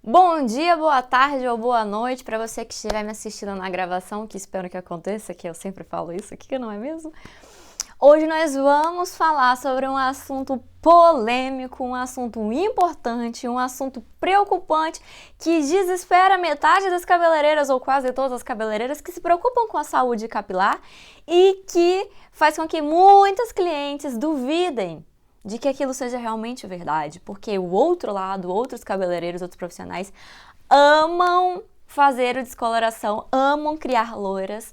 Bom dia, boa tarde ou boa noite para você que estiver me assistindo na gravação, que espero que aconteça, que eu sempre falo isso aqui, não é mesmo? Hoje nós vamos falar sobre um assunto polêmico, um assunto importante, um assunto preocupante que desespera metade das cabeleireiras ou quase todas as cabeleireiras que se preocupam com a saúde capilar e que faz com que muitos clientes duvidem de que aquilo seja realmente verdade, porque o outro lado, outros cabeleireiros, outros profissionais amam fazer o descoloração, amam criar loiras,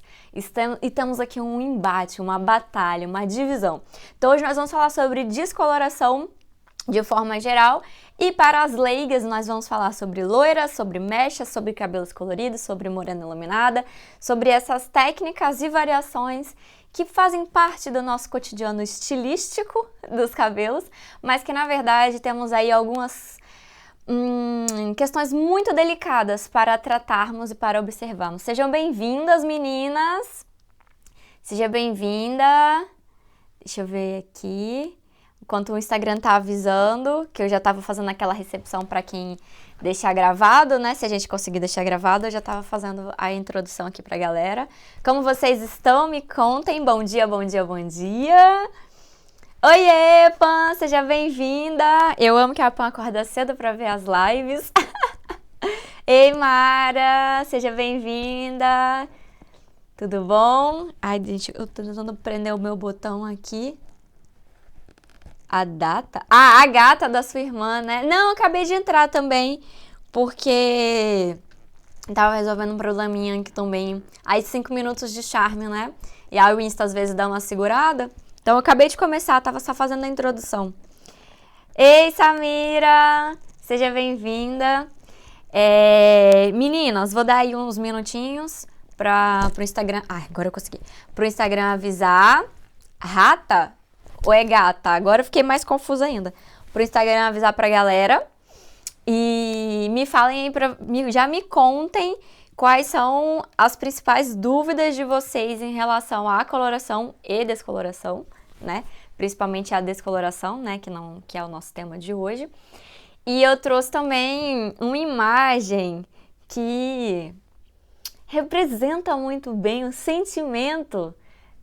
e temos aqui um embate, uma batalha, uma divisão. Então hoje nós vamos falar sobre descoloração de forma geral, e para as leigas nós vamos falar sobre loiras, sobre mechas, sobre cabelos coloridos, sobre morena iluminada, sobre essas técnicas e variações que fazem parte do nosso cotidiano estilístico dos cabelos, mas que na verdade temos aí algumas questões muito delicadas para tratarmos e para observarmos. Sejam bem-vindas, meninas! Seja bem-vinda! Deixa eu ver aqui. Enquanto o Instagram tá avisando, que eu já tava fazendo aquela recepção para quem deixar gravado, né? Se a gente conseguir deixar gravado, eu já tava fazendo a introdução aqui pra galera. Como vocês estão? Me contem. Bom dia, bom dia, bom dia! Oiê, Pan! Seja bem-vinda! Eu amo que a Pan acorda cedo pra ver as lives. Ei, Mara! Seja bem-vinda! Tudo bom? Ai, gente, eu tô tentando prender o meu botão aqui. A data? Ah, a gata da sua irmã, né? Não, eu acabei de entrar também, porque tava resolvendo um probleminha aqui também. Aí 5 minutos de charme, né? E aí o Insta às vezes dá uma segurada. Então eu acabei de começar, tava só fazendo a introdução. Ei, Samira! Seja bem-vinda. Meninas, vou dar aí uns minutinhos pro Instagram. Ai, agora eu consegui. Pro Instagram avisar. Rata? Ou é gata? Agora eu fiquei mais confusa ainda. Pro Instagram avisar pra galera. E me falem aí, já me contem quais são as principais dúvidas de vocês em relação à coloração e descoloração, né? Principalmente a descoloração, né? Que é o nosso tema de hoje. E eu trouxe também uma imagem que representa muito bem o sentimento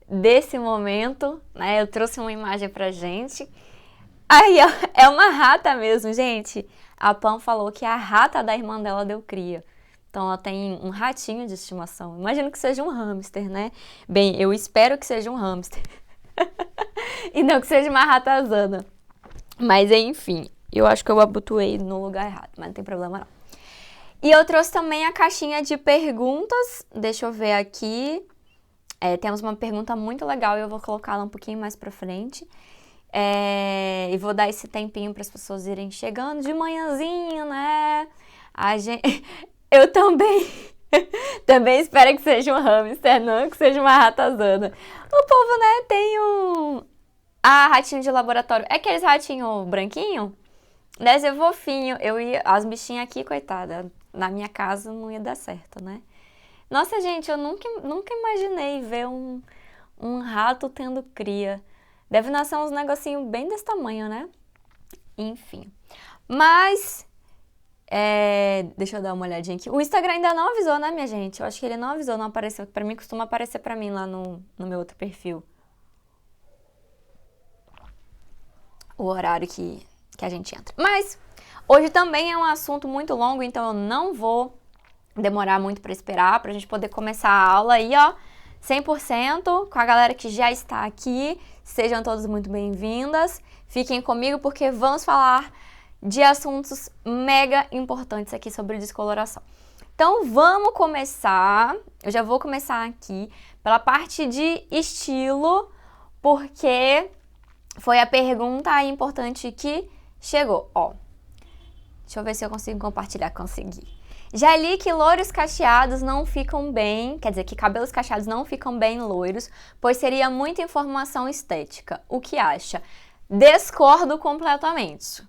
desse momento, né? Eu trouxe uma imagem pra gente. Aí, ó, é uma rata mesmo, gente. A Pam falou que a rata da irmã dela deu cria. Então, ela tem um ratinho de estimação. Imagino que seja um hamster, né? Bem, eu espero que seja um hamster. E não que seja uma ratazana. Mas, enfim, eu acho que eu abotoei no lugar errado, mas não tem problema não. E eu trouxe também a caixinha de perguntas. Deixa eu ver aqui. Temos uma pergunta muito legal e eu vou colocá-la um pouquinho mais pra frente. E vou dar esse tempinho para as pessoas irem chegando de manhãzinho, né? Eu também também espero que seja um hamster, não que seja uma ratazana. O povo, né, tem ratinho de laboratório. É aqueles ratinho branquinho? Deve ser fofinho. As bichinhas aqui, coitada, na minha casa não ia dar certo, né? Nossa, gente, eu nunca imaginei ver um rato tendo cria. Deve nascer uns negocinhos bem desse tamanho, né? Enfim. Mas, deixa eu dar uma olhadinha aqui. O Instagram ainda não avisou, né, minha gente? Eu acho que ele não avisou, não apareceu. Pra mim, costuma aparecer pra mim lá no meu outro perfil. O horário que a gente entra. Mas, hoje também é um assunto muito longo, então eu não vou demorar muito pra esperar, pra gente poder começar a aula aí, ó, 100%, com a galera que já está aqui. Sejam todas muito bem-vindas. Fiquem comigo porque vamos falar de assuntos mega importantes aqui sobre descoloração. Então, vamos começar. Eu já vou começar aqui pela parte de estilo, porque foi a pergunta importante que chegou. Ó, deixa eu ver se eu consigo compartilhar. Consegui. Já li que loiros cacheados não ficam bem, quer dizer, que cabelos cacheados não ficam bem loiros, pois seria muita informação estética. O que acha? Discordo completamente.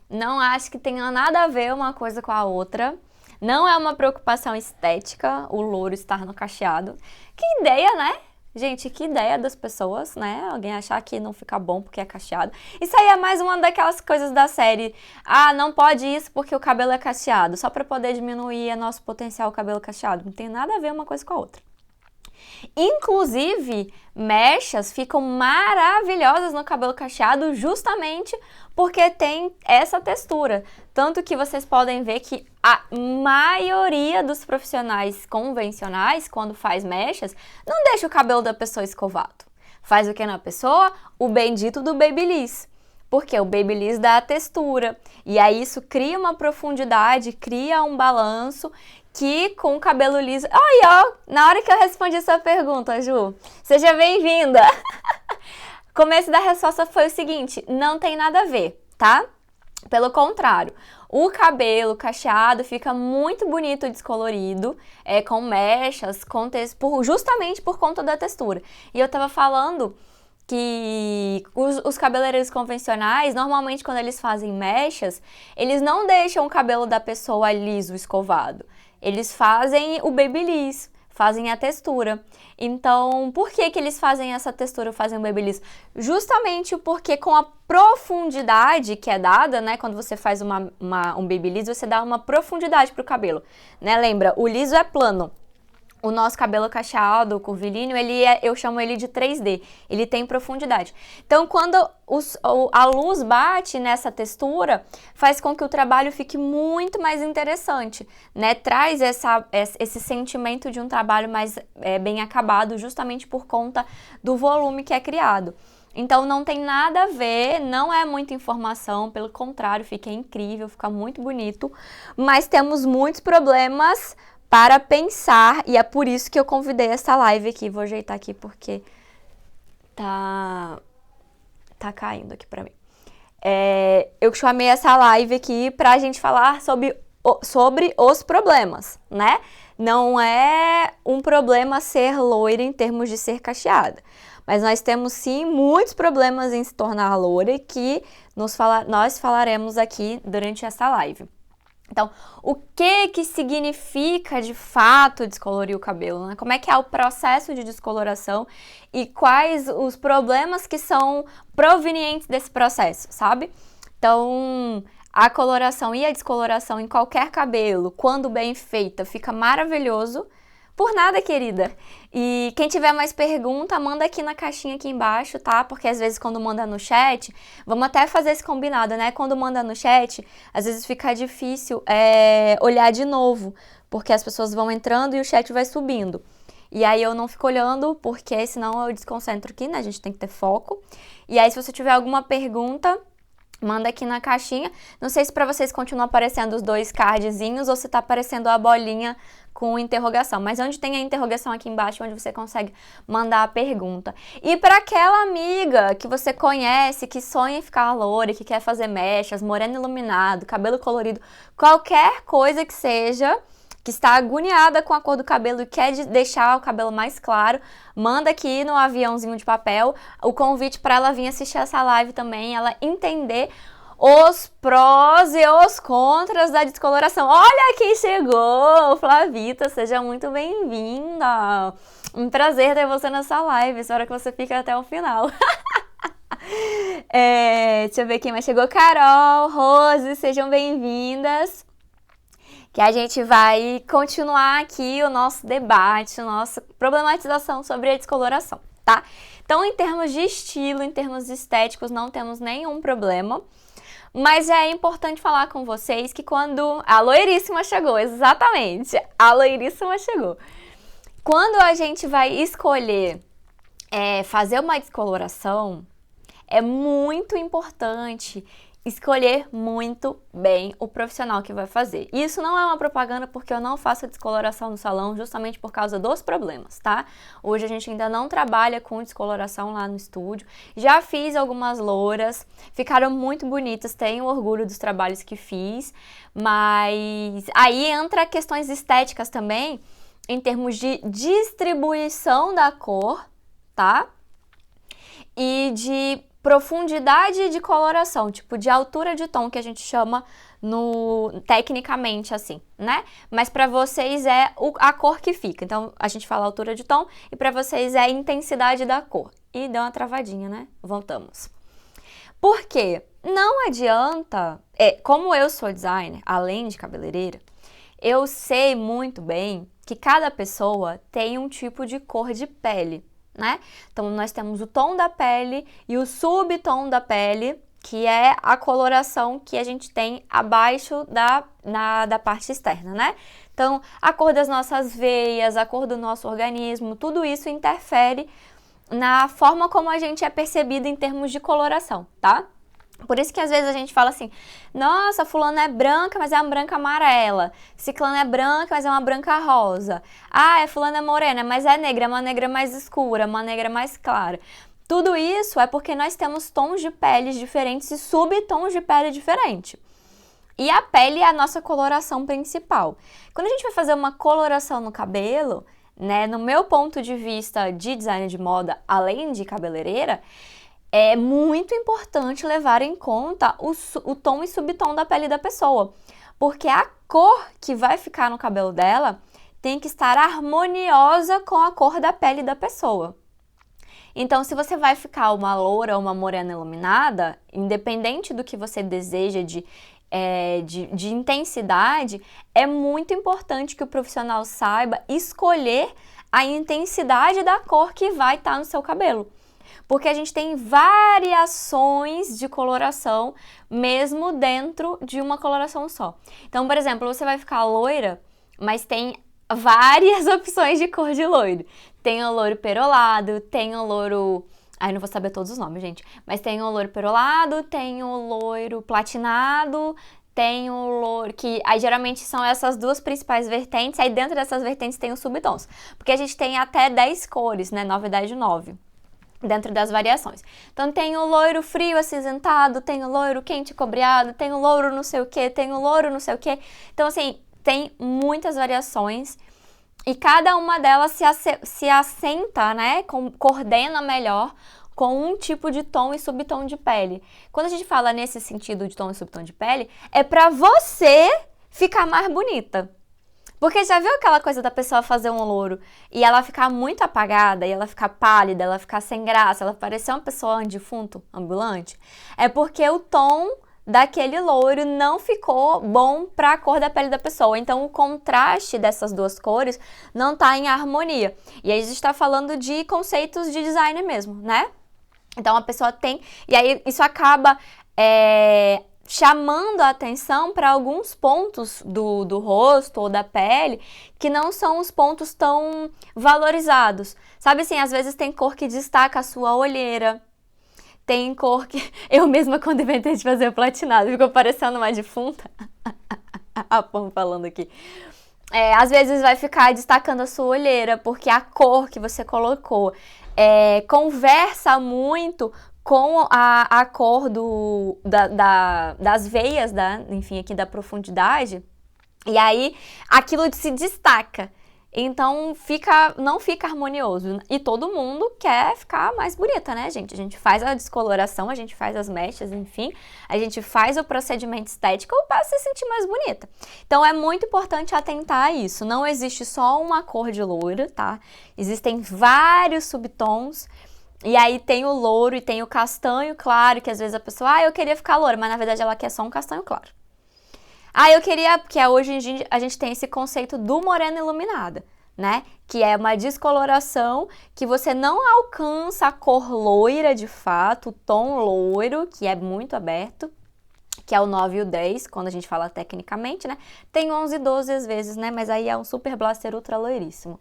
Não acho que tenha nada a ver uma coisa com a outra. Não é uma preocupação estética o loiro estar no cacheado. Que ideia, né? Gente, que ideia das pessoas, né? Alguém achar que não fica bom porque é cacheado. Isso aí é mais uma daquelas coisas da série. Ah, não pode isso porque o cabelo é cacheado. Só para poder diminuir nosso potencial cabelo cacheado. Não tem nada a ver uma coisa com a outra. Inclusive, mechas ficam maravilhosas no cabelo cacheado justamente porque tem essa textura. Tanto que vocês podem ver que a maioria dos profissionais convencionais, quando faz mechas, não deixa o cabelo da pessoa escovado. Faz o que na pessoa? O bendito do Babyliss. Porque o Babyliss dá a textura. E aí isso cria uma profundidade, cria um balanço que com o cabelo liso... Ó, na hora que eu respondi essa pergunta, Ju, seja bem-vinda! O começo da resposta foi o seguinte, não tem nada a ver, tá? Pelo contrário, o cabelo cacheado fica muito bonito descolorido, com mechas, justamente por conta da textura. E eu tava falando que os cabeleireiros convencionais, normalmente quando eles fazem mechas, eles não deixam o cabelo da pessoa liso, escovado. Eles fazem o Babyliss, fazem a textura. Então, por que eles fazem essa textura, fazem o Babyliss? Justamente porque com a profundidade que é dada, né? Quando você faz um Babyliss, você dá uma profundidade pro cabelo, né? Lembra, o liso é plano. O nosso cabelo cacheado, curvilíneo, eu chamo ele de 3D, ele tem profundidade. Então, quando a luz bate nessa textura, faz com que o trabalho fique muito mais interessante, né? Traz esse sentimento de um trabalho mais bem acabado, justamente por conta do volume que é criado. Então, não tem nada a ver, não é muita informação, pelo contrário, fica incrível, fica muito bonito, mas temos muitos problemas para pensar, e é por isso que eu convidei essa live aqui. Vou ajeitar aqui porque tá caindo aqui pra mim. Eu chamei essa live aqui pra gente falar sobre os problemas, né? Não é um problema ser loira em termos de ser cacheada, mas nós temos sim muitos problemas em se tornar loira que nós falaremos aqui durante essa live. Então, o que significa de fato descolorir o cabelo, né? Como é que é o processo de descoloração e quais os problemas que são provenientes desse processo, sabe? Então, a coloração e a descoloração em qualquer cabelo, quando bem feita, fica maravilhoso. Por nada, querida. E quem tiver mais pergunta, manda aqui na caixinha aqui embaixo, tá? Porque às vezes quando manda no chat, vamos até fazer esse combinado, né? Quando manda no chat, às vezes fica difícil olhar de novo, porque as pessoas vão entrando e o chat vai subindo. E aí eu não fico olhando, porque senão eu desconcentro aqui, né? A gente tem que ter foco. E aí se você tiver alguma pergunta, manda aqui na caixinha. Não sei se para vocês continua aparecendo os dois cardzinhos ou se tá aparecendo a bolinha com interrogação. Mas onde tem a interrogação aqui embaixo, onde você consegue mandar a pergunta. E para aquela amiga que você conhece, que sonha em ficar loura, que quer fazer mechas, moreno iluminado, cabelo colorido, qualquer coisa que seja, que está agoniada com a cor do cabelo e quer deixar o cabelo mais claro, manda aqui no aviãozinho de papel o convite para ela vir assistir essa live também, ela entender os prós e os contras da descoloração. Olha quem chegou, Flavita, seja muito bem-vinda. Um prazer ter você nessa live, espero que você fique até o final. Deixa eu ver quem mais chegou. Carol, Rose, sejam bem-vindas. Que a gente vai continuar aqui o nosso debate, a nossa problematização sobre a descoloração, tá? Então, em termos de estilo, em termos estéticos, não temos nenhum problema. Mas é importante falar com vocês que quando... A loiríssima chegou, exatamente. A loiríssima chegou. Quando a gente vai escolher fazer uma descoloração, é muito importante escolher muito bem o profissional que vai fazer. Isso não é uma propaganda porque eu não faço descoloração no salão justamente por causa dos problemas, tá? Hoje a gente ainda não trabalha com descoloração lá no estúdio. Já fiz algumas louras, ficaram muito bonitas, tenho orgulho dos trabalhos que fiz, mas aí entra questões estéticas também, em termos de distribuição da cor, tá? E de profundidade de coloração, tipo de altura de tom, que a gente chama tecnicamente assim, né? Mas para vocês é a cor que fica. Então a gente fala altura de tom e para vocês é a intensidade da cor. E deu uma travadinha, né? Voltamos. Por quê? Não adianta, como eu sou designer, além de cabeleireira, eu sei muito bem que cada pessoa tem um tipo de cor de pele, né? Então nós temos o tom da pele e o subtom da pele, que é a coloração que a gente tem abaixo da parte externa, né? Então, a cor das nossas veias, a cor do nosso organismo, tudo isso interfere na forma como a gente é percebido em termos de coloração, tá? Por isso que às vezes a gente fala assim, nossa, fulana é branca, mas é uma branca amarela. Ciclana é branca, mas é uma branca rosa. Ah, fulana é morena, mas é negra, é uma negra mais escura, uma negra mais clara. Tudo isso é porque nós temos tons de peles diferentes e subtons de pele diferentes. E a pele é a nossa coloração principal. Quando a gente vai fazer uma coloração no cabelo, né, no meu ponto de vista de design de moda, além de cabeleireira, é muito importante levar em conta o tom e subtom da pele da pessoa, porque a cor que vai ficar no cabelo dela tem que estar harmoniosa com a cor da pele da pessoa. Então, se você vai ficar uma loura ou uma morena iluminada, independente do que você deseja de intensidade, é muito importante que o profissional saiba escolher a intensidade da cor que vai estar no seu cabelo. Porque a gente tem variações de coloração, mesmo dentro de uma coloração só. Então, por exemplo, você vai ficar loira, mas tem várias opções de cor de loiro. Tem o loiro perolado, tem o loiro... Ai, não vou saber todos os nomes, gente. Mas tem o loiro perolado, tem o loiro platinado, tem o loiro... que aí geralmente são essas duas principais vertentes. Aí dentro dessas vertentes tem os subtons. Porque a gente tem até 10 cores, né? 9 e 10 de 9. Dentro das variações. Então tem o loiro frio acinzentado, tem o loiro quente cobreado, tem o loiro não sei o que, tem o loiro não sei o que. Então assim, tem muitas variações e cada uma delas se assenta, né, coordena melhor com um tipo de tom e subtom de pele. Quando a gente fala nesse sentido de tom e subtom de pele, é para você ficar mais bonita. Porque já viu aquela coisa da pessoa fazer um louro e ela ficar muito apagada, e ela ficar pálida, ela ficar sem graça, ela parecer uma pessoa defunto, ambulante? É porque o tom daquele louro não ficou bom para a cor da pele da pessoa. Então, o contraste dessas duas cores não está em harmonia. E aí a gente está falando de conceitos de design mesmo, né? Então, a pessoa tem... E aí, isso acaba... chamando a atenção para alguns pontos do rosto ou da pele que não são os pontos tão valorizados. Sabe assim, às vezes tem cor que destaca a sua olheira, tem cor que... Eu mesma, quando inventei de fazer o platinado, ficou parecendo uma defunta. A Pam falando aqui. Às vezes vai ficar destacando a sua olheira, porque a cor que você colocou conversa muito com a cor das veias, enfim, aqui da profundidade, e aí aquilo se destaca. Então não fica harmonioso. E todo mundo quer ficar mais bonita, né, gente? A gente faz a descoloração, a gente faz as mechas, enfim, a gente faz o procedimento estético para se sentir mais bonita. Então é muito importante atentar a isso. Não existe só uma cor de loiro, tá? Existem vários subtons. E aí tem o louro e tem o castanho claro, que às vezes a pessoa, eu queria ficar loura, mas na verdade ela quer só um castanho claro. Eu queria, porque hoje a gente tem esse conceito do morena iluminada, né? Que é uma descoloração que você não alcança a cor loira de fato, o tom loiro, que é muito aberto, que é o 9 e o 10, quando a gente fala tecnicamente, né? Tem 11 e 12 às vezes, né? Mas aí é um super blaster ultra loiríssimo.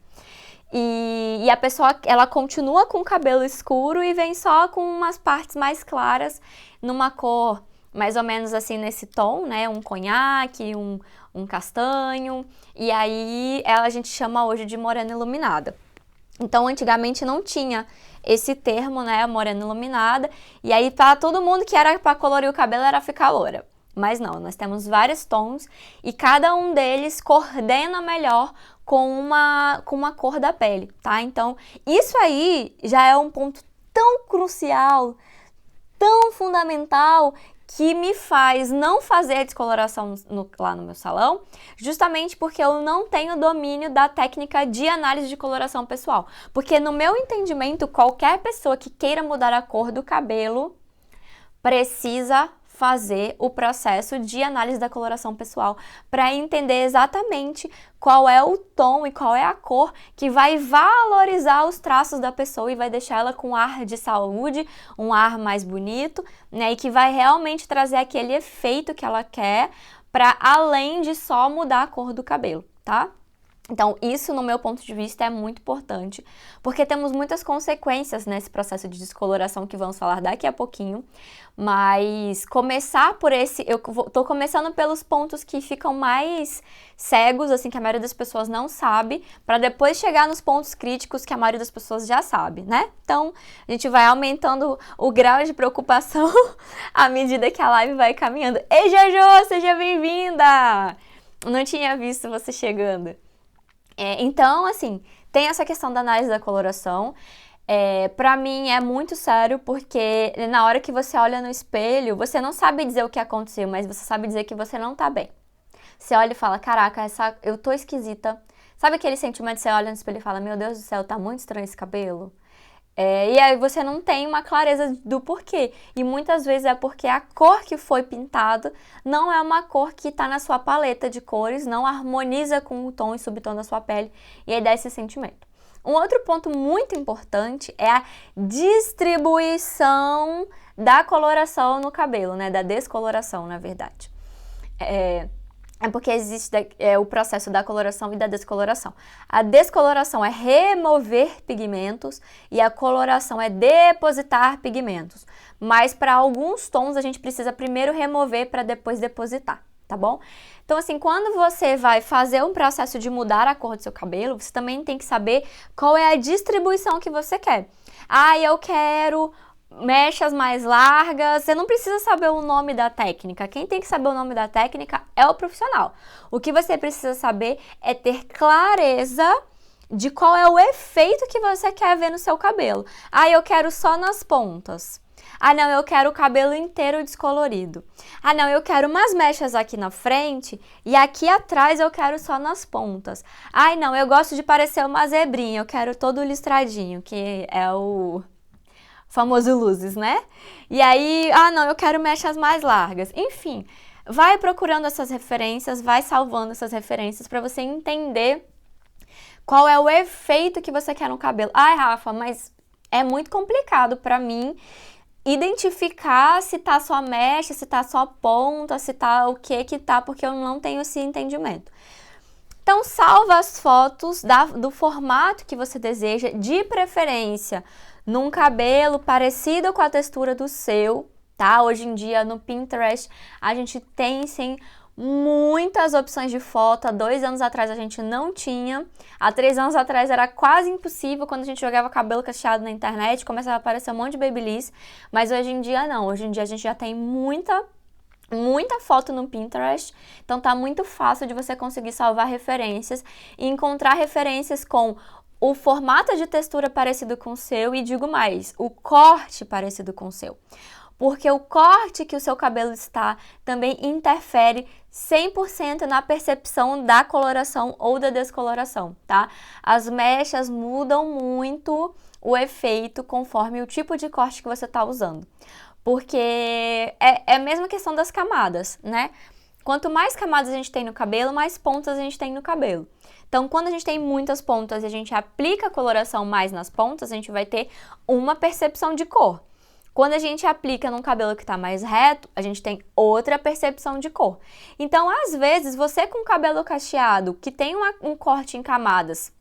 E a pessoa, ela continua com o cabelo escuro e vem só com umas partes mais claras, numa cor mais ou menos assim nesse tom, né? Um conhaque, um castanho. E aí a gente chama hoje de morena iluminada. Então, antigamente não tinha esse termo, né? Morena iluminada. E aí, para todo mundo que era para colorir o cabelo, era ficar loura. Mas não, nós temos vários tons e cada um deles coordena melhor com uma cor da pele, tá? Então, isso aí já é um ponto tão crucial, tão fundamental, que me faz não fazer a descoloração lá no meu salão, justamente porque eu não tenho domínio da técnica de análise de coloração pessoal. Porque no meu entendimento, qualquer pessoa que queira mudar a cor do cabelo precisa fazer o processo de análise da coloração pessoal para entender exatamente qual é o tom e qual é a cor que vai valorizar os traços da pessoa e vai deixar ela com um ar de saúde, um ar mais bonito, né? E que vai realmente trazer aquele efeito que ela quer para além de só mudar a cor do cabelo, tá? Então, isso, no meu ponto de vista, é muito importante, porque temos muitas consequências nesse processo de descoloração que vamos falar daqui a pouquinho, mas começar por tô começando pelos pontos que ficam mais cegos, assim, que a maioria das pessoas não sabe, para depois chegar nos pontos críticos que a maioria das pessoas já sabe, né? Então, a gente vai aumentando o grau de preocupação à medida que a live vai caminhando. Ei, Jojo, seja bem-vinda! Não tinha visto você chegando. Então, assim, tem essa questão da análise da coloração. Pra mim é muito sério, porque na hora que você olha no espelho, você não sabe dizer o que aconteceu, mas você sabe dizer que você não tá bem. Você olha e fala, caraca, eu tô esquisita. Sabe aquele sentimento que você olha no espelho e fala, meu Deus do céu, tá muito estranho esse cabelo? E aí você não tem uma clareza do porquê. E muitas vezes é porque a cor que foi pintada não é uma cor que está na sua paleta de cores, não harmoniza com o tom e subtom da sua pele, e aí dá esse sentimento. Um outro ponto muito importante é a distribuição da coloração no cabelo, né? Da descoloração, na verdade. Porque existe o processo da coloração e da descoloração. A descoloração é remover pigmentos e a coloração é depositar pigmentos. Mas para alguns tons a gente precisa primeiro remover para depois depositar, tá bom? Então assim, quando você vai fazer um processo de mudar a cor do seu cabelo, você também tem que saber qual é a distribuição que você quer. Eu quero mechas mais largas, você não precisa saber o nome da técnica. Quem tem que saber o nome da técnica é o profissional. O que você precisa saber é ter clareza de qual é o efeito que você quer ver no seu cabelo. Eu quero só nas pontas. Não, eu quero o cabelo inteiro descolorido. Não, eu quero umas mechas aqui na frente e aqui atrás eu quero só nas pontas. Não, eu gosto de parecer uma zebrinha, eu quero todo listradinho, que é o famoso luzes, né? E aí, não, eu quero mechas mais largas. Enfim, vai procurando essas referências, vai salvando essas referências para você entender qual é o efeito que você quer no cabelo. Rafa, mas é muito complicado para mim identificar se tá só mecha, se tá só ponta, se tá o que tá, porque eu não tenho esse entendimento. Então, salva as fotos do formato que você deseja, de preferência num cabelo parecido com a textura do seu, tá? Hoje em dia, no Pinterest, a gente tem, sim, muitas opções de foto. Há 2 anos atrás a gente não tinha. Há 3 anos atrás era quase impossível quando a gente jogava cabelo cacheado na internet, começava a aparecer um monte de babyliss, mas hoje em dia não. Hoje em dia a gente já tem muita foto no Pinterest, então tá muito fácil de você conseguir salvar referências e encontrar referências com o formato de textura parecido com o seu e digo mais, o corte parecido com o seu. Porque o corte que o seu cabelo está também interfere 100% na percepção da coloração ou da descoloração, tá? As mechas mudam muito o efeito conforme o tipo de corte que você está usando. Porque é a mesma questão das camadas, né? Quanto mais camadas a gente tem no cabelo, mais pontas a gente tem no cabelo. Então, quando a gente tem muitas pontas e a gente aplica a coloração mais nas pontas, a gente vai ter uma percepção de cor. Quando a gente aplica num cabelo que está mais reto, a gente tem outra percepção de cor. Então, às vezes, você com cabelo cacheado, que tem um corte em camadas,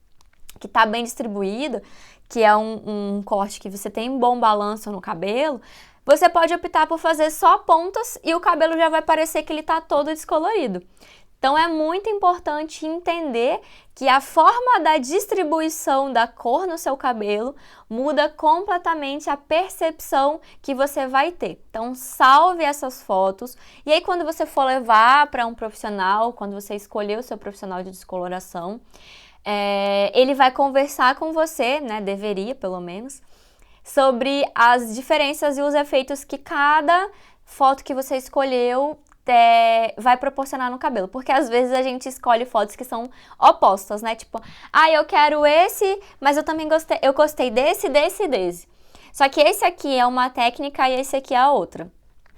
que está bem distribuído, que é um corte que você tem um bom balanço no cabelo, você pode optar por fazer só pontas e o cabelo já vai parecer que ele está todo descolorido. Então, é muito importante entender que a forma da distribuição da cor no seu cabelo muda completamente a percepção que você vai ter. Então, salve essas fotos e aí quando você for levar para um profissional, quando você escolher o seu profissional de descoloração, ele vai conversar com você, né, deveria pelo menos, sobre as diferenças e os efeitos que cada foto que você escolheu vai proporcionar no cabelo. Porque às vezes a gente escolhe fotos que são opostas, né? Tipo, eu quero esse, mas eu também gostei desse. Só que esse aqui é uma técnica e esse aqui é a outra.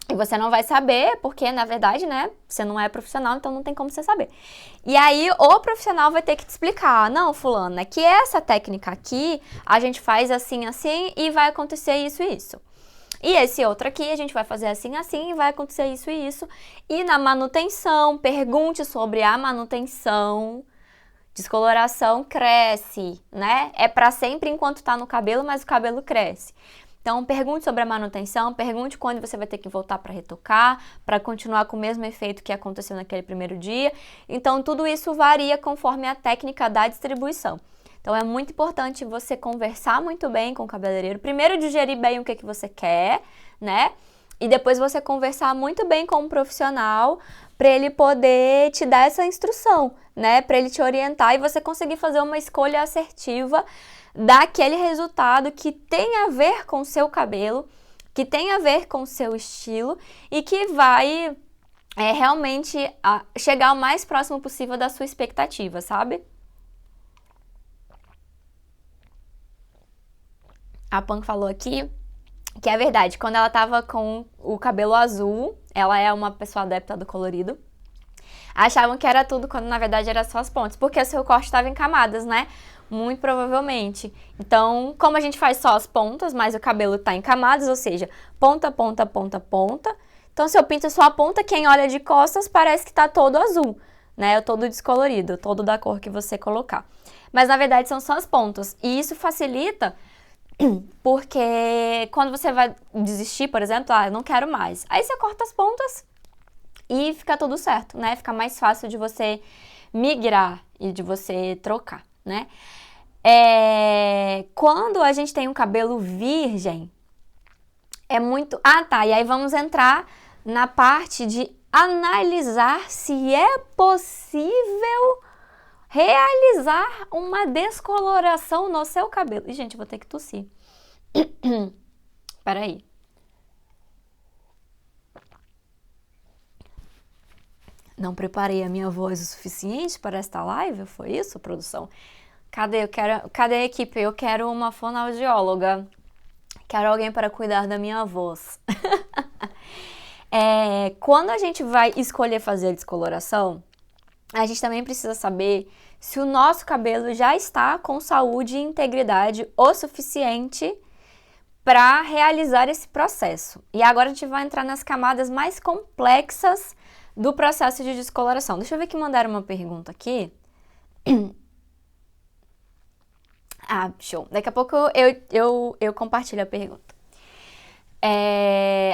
E você não vai saber, porque, na verdade, né, você não é profissional, então não tem como você saber. E aí, o profissional vai ter que te explicar, não, fulano, é que essa técnica aqui, a gente faz assim, assim, e vai acontecer isso e isso. E esse outro aqui, a gente vai fazer assim, assim, e vai acontecer isso e isso. E na manutenção, pergunte sobre a manutenção. Descoloração cresce, né? É para sempre enquanto tá no cabelo, mas o cabelo cresce. Então, pergunte sobre a manutenção, pergunte quando você vai ter que voltar para retocar, para continuar com o mesmo efeito que aconteceu naquele primeiro dia. Então, tudo isso varia conforme a técnica da distribuição. Então, é muito importante você conversar muito bem com o cabeleireiro. Primeiro, digerir bem o que você quer, né? E depois você conversar muito bem com o profissional para ele poder te dar essa instrução, né? Para ele te orientar e você conseguir fazer uma escolha assertiva daquele resultado que tem a ver com o seu cabelo, que tem a ver com o seu estilo e que vai realmente chegar o mais próximo possível da sua expectativa, sabe? A Pan falou aqui que é verdade, quando ela tava com o cabelo azul, ela é uma pessoa adepta do colorido, achavam que era tudo, quando na verdade era só as pontas, porque o seu corte estava em camadas, né? Muito provavelmente. Então, como a gente faz só as pontas, mas o cabelo tá em camadas, ou seja, ponta, ponta, ponta, ponta. Então, se eu pinto só a ponta, quem olha de costas parece que tá todo azul, né? Todo descolorido, todo da cor que você colocar. Mas, na verdade, são só as pontas. E isso facilita porque quando você vai desistir, por exemplo, eu não quero mais. Aí você corta as pontas e fica tudo certo, né? Fica mais fácil de você migrar e de você trocar, né? Quando a gente tem um cabelo virgem, é muito... E aí vamos entrar na parte de analisar se é possível realizar uma descoloração no seu cabelo. E, gente, eu vou ter que tossir. Peraí. Não preparei a minha voz o suficiente para esta live? Foi isso, produção? Cadê a equipe? Eu quero uma fonoaudióloga. Quero alguém para cuidar da minha voz. Quando a gente vai escolher fazer a descoloração, a gente também precisa saber se o nosso cabelo já está com saúde e integridade o suficiente para realizar esse processo. E agora a gente vai entrar nas camadas mais complexas do processo de descoloração. Deixa eu ver que mandaram uma pergunta aqui. Show. Daqui a pouco eu compartilho a pergunta.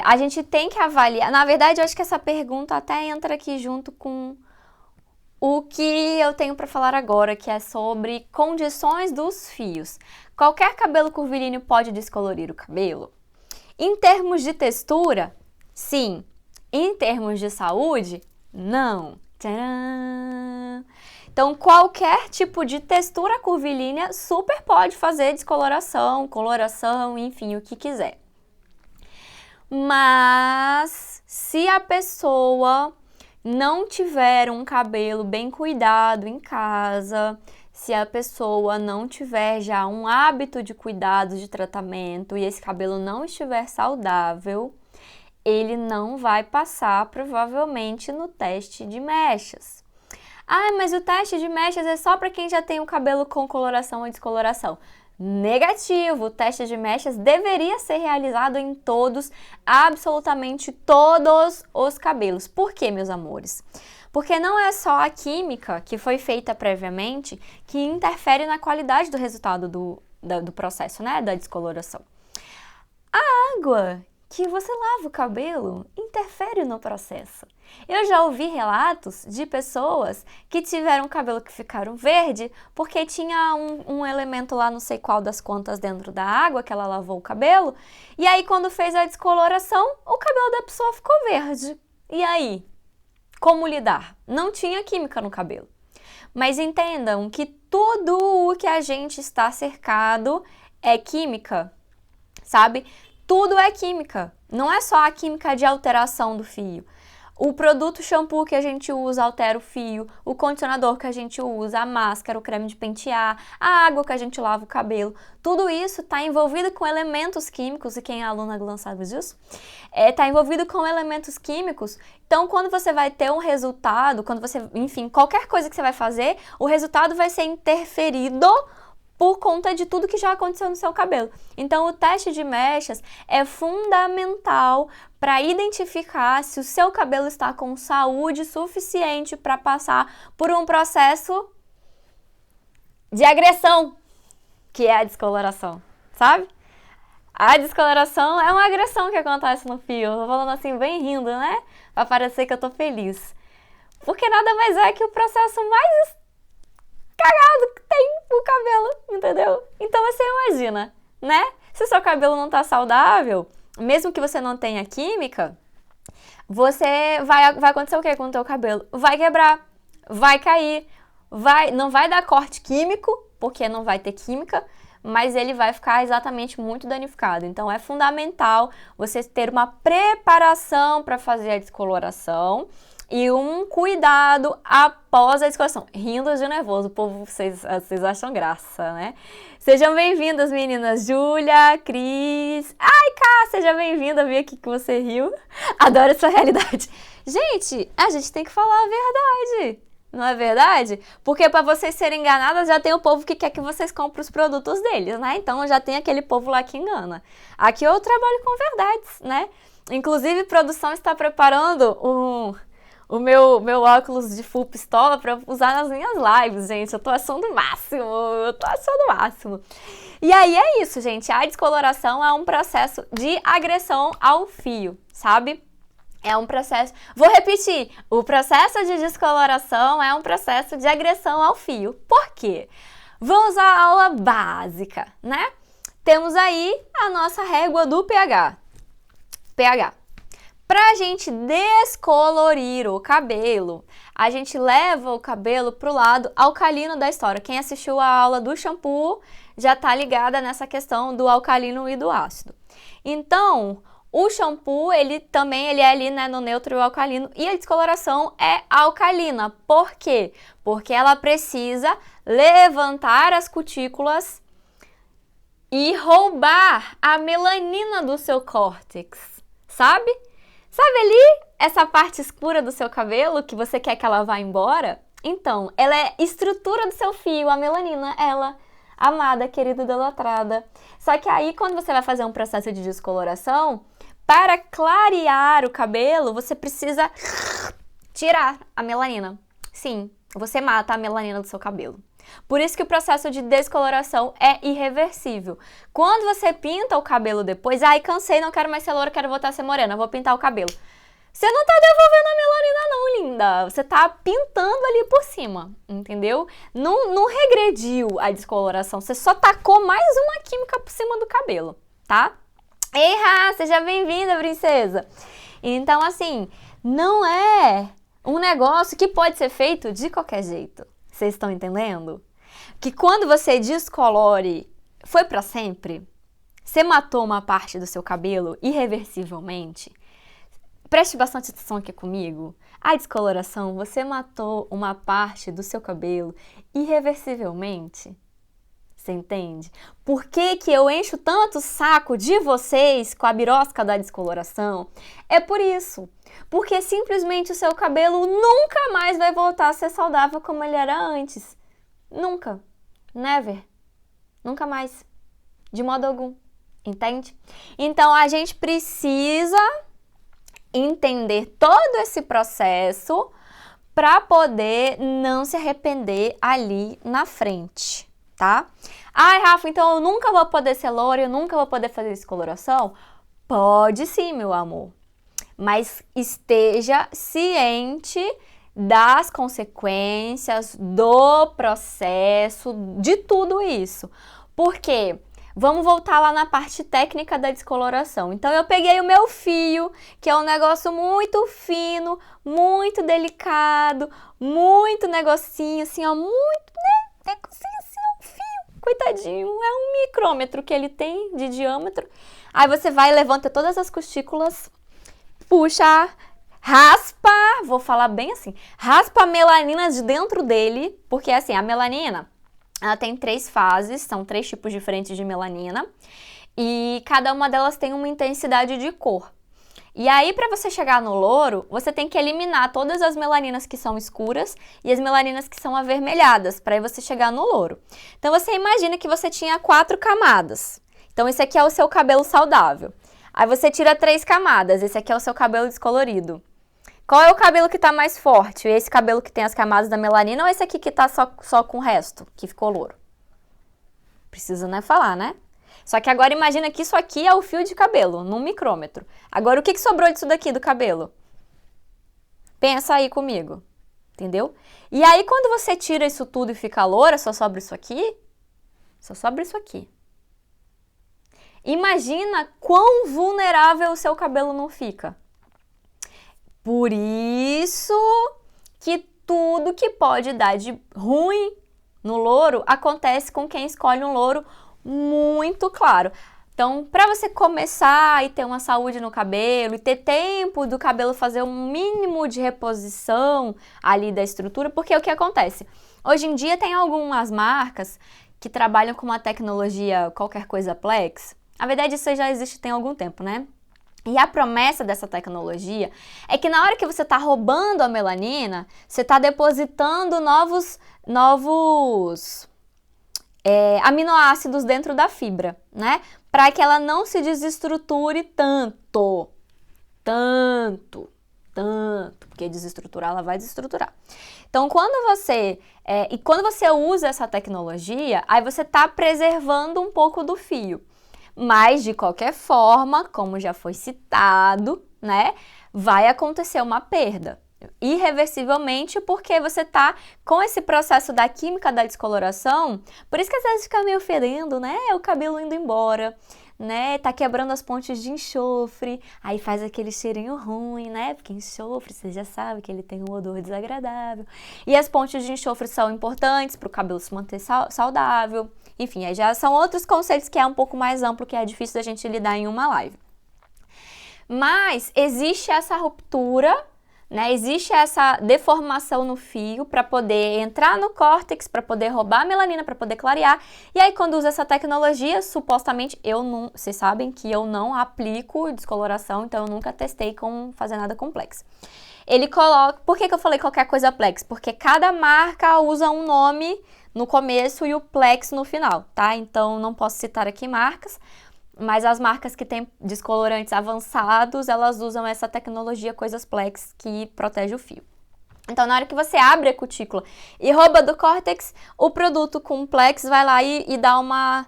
A gente tem que avaliar... Na verdade, eu acho que essa pergunta até entra aqui junto com o que eu tenho para falar agora, que é sobre condições dos fios. Qualquer cabelo curvilíneo pode descolorir o cabelo? Em termos de textura, sim. Em termos de saúde, não. Tcharam! Então, qualquer tipo de textura curvilínea super pode fazer descoloração, coloração, enfim, o que quiser. Mas, se a pessoa não tiver um cabelo bem cuidado em casa, se a pessoa não tiver já um hábito de cuidado de tratamento e esse cabelo não estiver saudável, ele não vai passar provavelmente no teste de mechas. Mas o teste de mechas é só para quem já tem o cabelo com coloração ou descoloração. Negativo, o teste de mechas deveria ser realizado em todos, absolutamente todos os cabelos. Por quê, meus amores? Porque não é só a química que foi feita previamente que interfere na qualidade do resultado do processo, né, da descoloração. A água que você lava o cabelo interfere no processo. Eu já ouvi relatos de pessoas que tiveram cabelo que ficaram verde porque tinha um elemento lá, não sei qual das contas, dentro da água que ela lavou o cabelo, e aí quando fez a descoloração, o cabelo da pessoa ficou verde. E aí? Como lidar? Não tinha química no cabelo. Mas entendam que tudo o que a gente está cercado é química, sabe? Tudo é química. Não é só a química de alteração do fio. O produto shampoo que a gente usa altera o fio, o condicionador que a gente usa, a máscara, o creme de pentear, a água que a gente lava o cabelo. Tudo isso está envolvido com elementos químicos, e quem é aluna Glam sabe disso, está envolvido com elementos químicos. Então, quando você vai ter um resultado, quando você, enfim, qualquer coisa que você vai fazer, o resultado vai ser interferido por conta de tudo que já aconteceu no seu cabelo. Então, o teste de mechas é fundamental para identificar se o seu cabelo está com saúde suficiente para passar por um processo de agressão, que é a descoloração, sabe? A descoloração é uma agressão que acontece no fio. Eu tô falando assim, bem rindo, né? Pra parecer que eu tô feliz. Porque nada mais é que o processo mais cagado que tem o cabelo, entendeu? Então você imagina, né? Se o seu cabelo não tá saudável, mesmo que você não tenha química, você vai acontecer o que com o teu cabelo? Vai quebrar, vai cair, não vai dar corte químico, porque não vai ter química, mas ele vai ficar exatamente muito danificado. Então é fundamental você ter uma preparação para fazer a descoloração e um cuidado após a descoloração. Rindo de nervoso, o povo, vocês acham graça, né? Sejam bem-vindas, meninas. Júlia, Cris. Ai, Cá, seja bem-vinda. Vi aqui que você riu. Adoro essa realidade. Gente, a gente tem que falar a verdade. Não é verdade? Porque para vocês serem enganadas, já tem o povo que quer que vocês comprem os produtos deles, né? Então já tem aquele povo lá que engana. Aqui eu trabalho com verdades, né? Inclusive, produção está preparando o meu óculos de full pistola para usar nas minhas lives, gente. Eu tô achando o máximo. E aí é isso, gente. A descoloração é um processo de agressão ao fio, sabe? É um processo... Vou repetir. O processo de descoloração é um processo de agressão ao fio. Por quê? Vamos à aula básica, né? Temos aí a nossa régua do pH. pH. Para a gente descolorir o cabelo, a gente leva o cabelo para o lado alcalino da história. Quem assistiu a aula do shampoo já está ligada nessa questão do alcalino e do ácido. Então, o shampoo, ele é ali, né, no neutro e o alcalino, e a descoloração é alcalina. Por quê? Porque ela precisa levantar as cutículas e roubar a melanina do seu córtex, sabe? Sabe ali essa parte escura do seu cabelo que você quer que ela vá embora? Então, ela é estrutura do seu fio, a melanina, ela, amada, querida, idolatrada. Só que aí, quando você vai fazer um processo de descoloração, para clarear o cabelo, você precisa tirar a melanina. Sim, você mata a melanina do seu cabelo. Por isso que o processo de descoloração é irreversível. Quando você pinta o cabelo depois, ai, cansei, não quero mais ser loura, quero voltar a ser morena, vou pintar o cabelo. Você não tá devolvendo a melanina não, linda. Você tá pintando ali por cima, entendeu? Não regrediu a descoloração, você só tacou mais uma química por cima do cabelo, tá? Ei, Rá, seja bem-vinda, princesa. Então, assim, não é um negócio que pode ser feito de qualquer jeito. Vocês estão entendendo? Que quando você descolore, foi para sempre? Você matou uma parte do seu cabelo irreversivelmente? Preste bastante atenção aqui comigo. A descoloração, você matou uma parte do seu cabelo irreversivelmente? Você entende? Por que que eu encho tanto o saco de vocês com a birosca da descoloração? É por isso. Porque simplesmente o seu cabelo nunca mais vai voltar a ser saudável como ele era antes. Nunca. Never. Nunca mais. De modo algum. Entende? Então a gente precisa entender todo esse processo para poder não se arrepender ali na frente. Tá? Ai, Rafa, então eu nunca vou poder ser loura, eu nunca vou poder fazer descoloração? Pode sim, meu amor. Mas esteja ciente das consequências, do processo, de tudo isso. Por quê? Vamos voltar lá na parte técnica da descoloração. Então, eu peguei o meu fio, que é um negócio muito fino, muito delicado, muito negocinho, assim, ó, muito, né, negocinho assim, ó, fio. coitadinho, é um micrômetro que ele tem de diâmetro. Aí você vai, levanta todas as cutículas, puxa, raspa, vou falar bem assim, raspa a melanina de dentro dele, porque assim, a melanina, ela tem 3 fases, são 3 tipos diferentes de melanina, e cada uma delas tem uma intensidade de cor. E aí, para você chegar no louro, você tem que eliminar todas as melaninas que são escuras e as melaninas que são avermelhadas, para aí você chegar no louro. Então, você imagina que você tinha 4 camadas. Então, esse aqui é o seu cabelo saudável. Aí, você tira 3 camadas. Esse aqui é o seu cabelo descolorido. Qual é o cabelo que está mais forte? Esse cabelo que tem as camadas da melanina ou esse aqui que está só com o resto, que ficou louro? Precisa, né, falar, né? Só que agora imagina que isso aqui é o fio de cabelo, num micrômetro. Agora, o que sobrou disso daqui do cabelo? Pensa aí comigo, entendeu? E aí, quando você tira isso tudo e fica loura, só sobra isso aqui? Só sobra isso aqui. Imagina quão vulnerável o seu cabelo não fica. Por isso que tudo que pode dar de ruim no louro acontece com quem escolhe um louro muito claro. Então, para você começar e ter uma saúde no cabelo e ter tempo do cabelo fazer um mínimo de reposição ali da estrutura, porque o que acontece? Hoje em dia tem algumas marcas que trabalham com uma tecnologia qualquer coisa Plex. Na verdade, isso já existe tem algum tempo, né? E a promessa dessa tecnologia é que na hora que você está roubando a melanina, você está depositando novos aminoácidos dentro da fibra, né? Para que ela não se desestruture tanto, porque desestruturar ela vai desestruturar. Então, quando você usa essa tecnologia, aí você está preservando um pouco do fio. Mas, de qualquer forma, como já foi citado, né, vai acontecer uma perda. Irreversivelmente, porque você está com esse processo da química da descoloração, por isso que às vezes fica meio fedendo, né, o cabelo indo embora, né, tá quebrando as pontes de enxofre, aí faz aquele cheirinho ruim, né, porque enxofre, você já sabe que ele tem um odor desagradável, e as pontes de enxofre são importantes para o cabelo se manter saudável, enfim, aí já são outros conceitos que é um pouco mais amplo, que é difícil da gente lidar em uma live. Mas existe essa ruptura, né? Existe essa deformação no fio para poder entrar no córtex, para poder roubar a melanina, para poder clarear. E aí, quando usa essa tecnologia, supostamente, vocês sabem que eu não aplico descoloração, então eu nunca testei com fazer nada complexo. Ele coloca... Por que eu falei qualquer coisa Plex? Porque cada marca usa um nome no começo e o Plex no final, tá? Então, não posso citar aqui marcas, mas as marcas que têm descolorantes avançados, elas usam essa tecnologia Coisas Plex que protege o fio. Então, na hora que você abre a cutícula e rouba do córtex, o produto com Plex vai lá e dá uma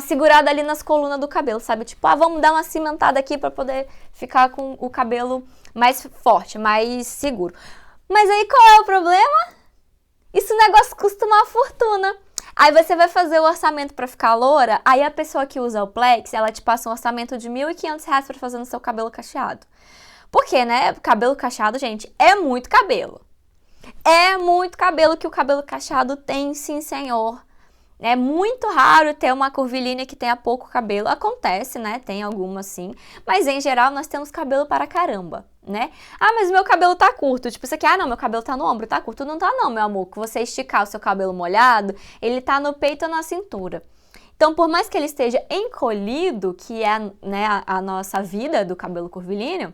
segurada ali nas colunas do cabelo, sabe? Tipo, vamos dar uma cimentada aqui para poder ficar com o cabelo mais forte, mais seguro. Mas aí, qual é o problema? Esse negócio custa uma fortuna. Aí você vai fazer o orçamento para ficar loura, aí a pessoa que usa o Plex, ela te passa um orçamento de R$1.500 para fazer no seu cabelo cacheado. Por quê, né? Cabelo cacheado, gente, é muito cabelo. É muito cabelo que o cabelo cacheado tem, sim, senhor. É muito raro ter uma curvilínea que tenha pouco cabelo. Acontece, né? Tem algumas sim. Mas, em geral, nós temos cabelo para caramba, né? Mas meu cabelo tá curto. Tipo, isso aqui, não, meu cabelo tá no ombro, tá curto. Não tá não, meu amor. Que você esticar o seu cabelo molhado, ele tá no peito ou na cintura. Então, por mais que ele esteja encolhido, que é, né, a nossa vida do cabelo curvilíneo,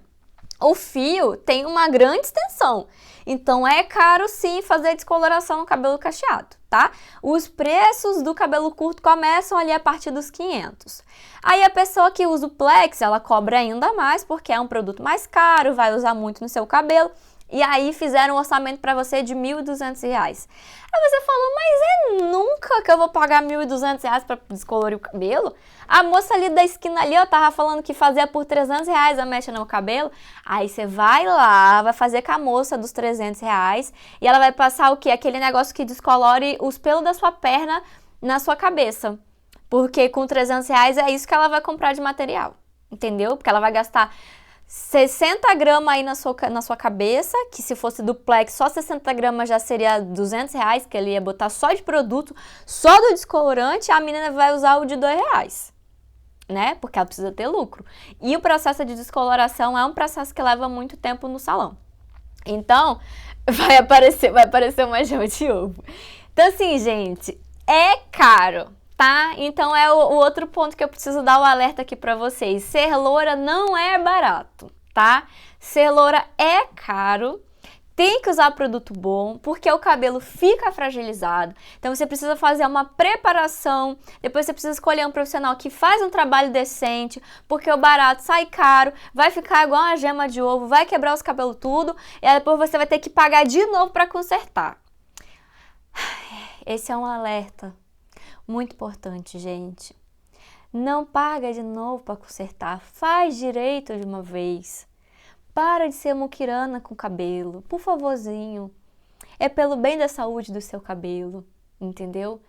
o fio tem uma grande extensão. Então, é caro sim fazer descoloração no cabelo cacheado, tá? Os preços do cabelo curto começam ali a partir dos 500. Aí, a pessoa que usa o Plex, ela cobra ainda mais, porque é um produto mais caro, vai usar muito no seu cabelo. E aí, fizeram um orçamento para você de R$1.200. Aí você falou, mas nunca que eu vou pagar R$1.200 para descolorir o cabelo? A moça ali da esquina ali, tava falando que fazia por R$300 a mecha no cabelo. Aí você vai lá, vai fazer com a moça dos R$300 e ela vai passar o quê? Aquele negócio que descolore os pelos da sua perna na sua cabeça. Porque com R$300 é isso que ela vai comprar de material, entendeu? Porque ela vai gastar 60 gramas aí na sua cabeça, que se fosse duplex, só 60 gramas já seria R$200, que ele ia botar só de produto, só do descolorante, a menina vai usar o de R$2, né? Porque ela precisa ter lucro. E o processo de descoloração é um processo que leva muito tempo no salão. Então, vai aparecer uma gema de ovo. Então, assim, gente, é caro, tá? Então, é o outro ponto que eu preciso dar o alerta aqui pra vocês. Ser loura não é barato, tá? Ser loura é caro. Tem que usar produto bom, porque o cabelo fica fragilizado. Então, você precisa fazer uma preparação. Depois, você precisa escolher um profissional que faz um trabalho decente, porque o barato sai caro, vai ficar igual uma gema de ovo, vai quebrar os cabelos tudo, e aí depois você vai ter que pagar de novo para consertar. Esse é um alerta muito importante, gente. Não paga de novo para consertar. Faz direito de uma vez. Para de ser muquirana com o cabelo, por favorzinho. É pelo bem da saúde do seu cabelo, entendeu?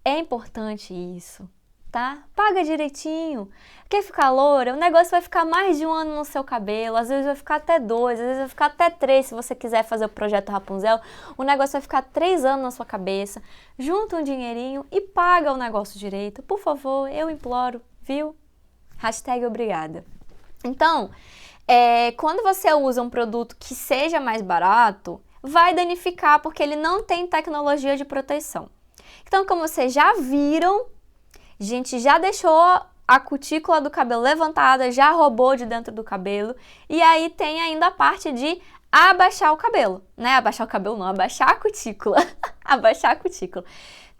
É importante isso, tá? Paga direitinho. Quer ficar loura? O negócio vai ficar mais de um ano no seu cabelo, às vezes vai ficar até 2, às vezes vai ficar até 3, se você quiser fazer o projeto Rapunzel. O negócio vai ficar 3 anos na sua cabeça. Junta um dinheirinho e paga o negócio direito. Por favor, eu imploro, viu? Hashtag obrigada. Então, quando você usa um produto que seja mais barato, vai danificar porque ele não tem tecnologia de proteção. Então, como vocês já viram, a gente já deixou a cutícula do cabelo levantada, já roubou de dentro do cabelo, e aí tem ainda a parte de abaixar o cabelo, né? Abaixar o cabelo não, abaixar a cutícula. Abaixar a cutícula.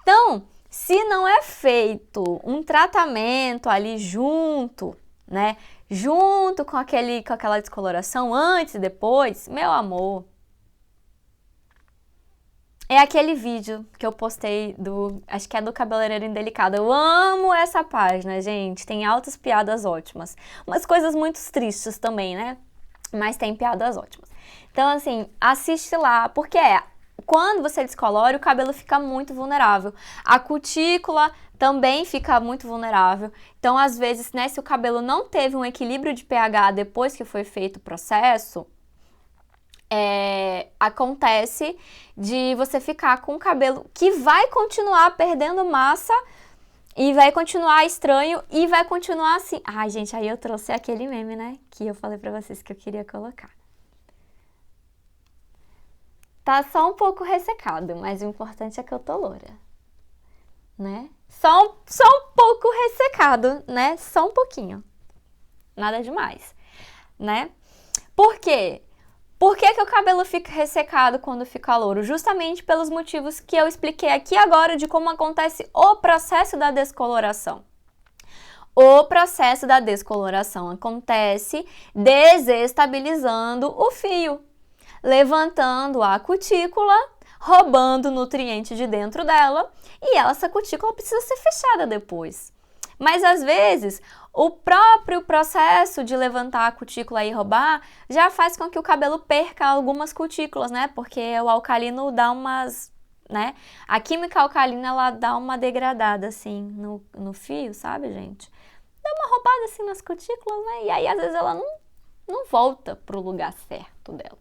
Então, se não é feito um tratamento ali junto, né? Junto com aquela descoloração, antes e depois, meu amor, é aquele vídeo que eu postei acho que é do Cabeleireiro Indelicado. Eu amo essa página, gente, tem altas piadas ótimas, umas coisas muito tristes também, né? Mas tem piadas ótimas. Então, assim, assiste lá, porque quando você descolora, o cabelo fica muito vulnerável. A cutícula também fica muito vulnerável. Então, às vezes, né, se o cabelo não teve um equilíbrio de pH depois que foi feito o processo, acontece de você ficar com o cabelo que vai continuar perdendo massa e vai continuar estranho e vai continuar assim. Ai, gente, aí eu trouxe aquele meme, né, que eu falei pra vocês que eu queria colocar. Tá só um pouco ressecado, mas o importante é que eu tô loura, né? Só um pouco ressecado, né? Só um pouquinho. Nada demais, né? Por quê? Por que o cabelo fica ressecado quando fica louro? Justamente pelos motivos que eu expliquei aqui agora de como acontece o processo da descoloração. O processo da descoloração acontece desestabilizando o fio, levantando a cutícula, roubando nutriente de dentro dela, e essa cutícula precisa ser fechada depois. Mas às vezes, o próprio processo de levantar a cutícula e roubar já faz com que o cabelo perca algumas cutículas, né? Porque o alcalino dá umas, né? A química alcalina, ela dá uma degradada, assim, no fio, sabe, gente? Dá uma roubada, assim, nas cutículas, né? E aí, às vezes, ela não volta pro lugar certo dela.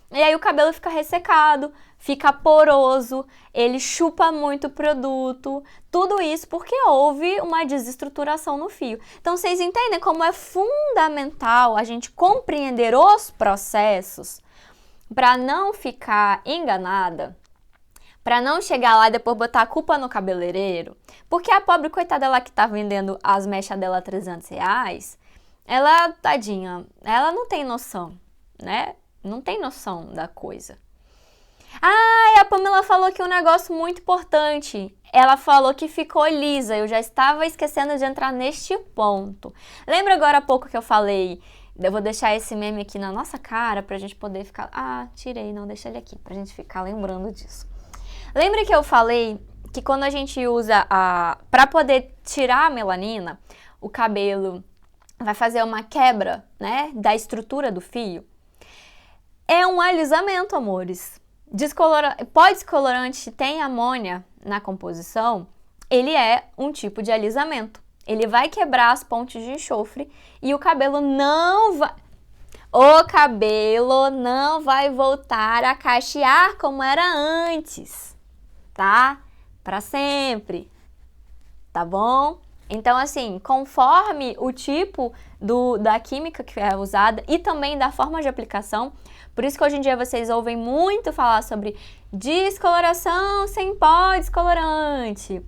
E aí o cabelo fica ressecado, fica poroso, ele chupa muito produto, tudo isso porque houve uma desestruturação no fio. Então vocês entendem como é fundamental a gente compreender os processos para não ficar enganada, para não chegar lá e depois botar a culpa no cabeleireiro, porque a pobre coitada lá que tá vendendo as mechas dela a R$300, ela, tadinha, ela não tem noção, né? Não tem noção da coisa. Ah, a Pamela falou aqui um negócio muito importante. Ela falou que ficou lisa. Eu já estava esquecendo de entrar neste ponto. Lembra agora há pouco que eu falei? Eu vou deixar esse meme aqui na nossa cara pra gente poder ficar... Ah, tirei, não, deixa ele aqui pra gente ficar lembrando disso. Lembra que eu falei que quando a gente usa pra poder tirar a melanina, o cabelo vai fazer uma quebra, né, da estrutura do fio? É um alisamento, amores. Pó-descolorante tem amônia na composição, ele é um tipo de alisamento. Ele vai quebrar as pontes de enxofre e o cabelo não vai... O cabelo não vai voltar a cachear como era antes, tá? Para sempre, tá bom? Então, assim, conforme o tipo da química que é usada e também da forma de aplicação, por isso que hoje em dia vocês ouvem muito falar sobre descoloração sem pó descolorante,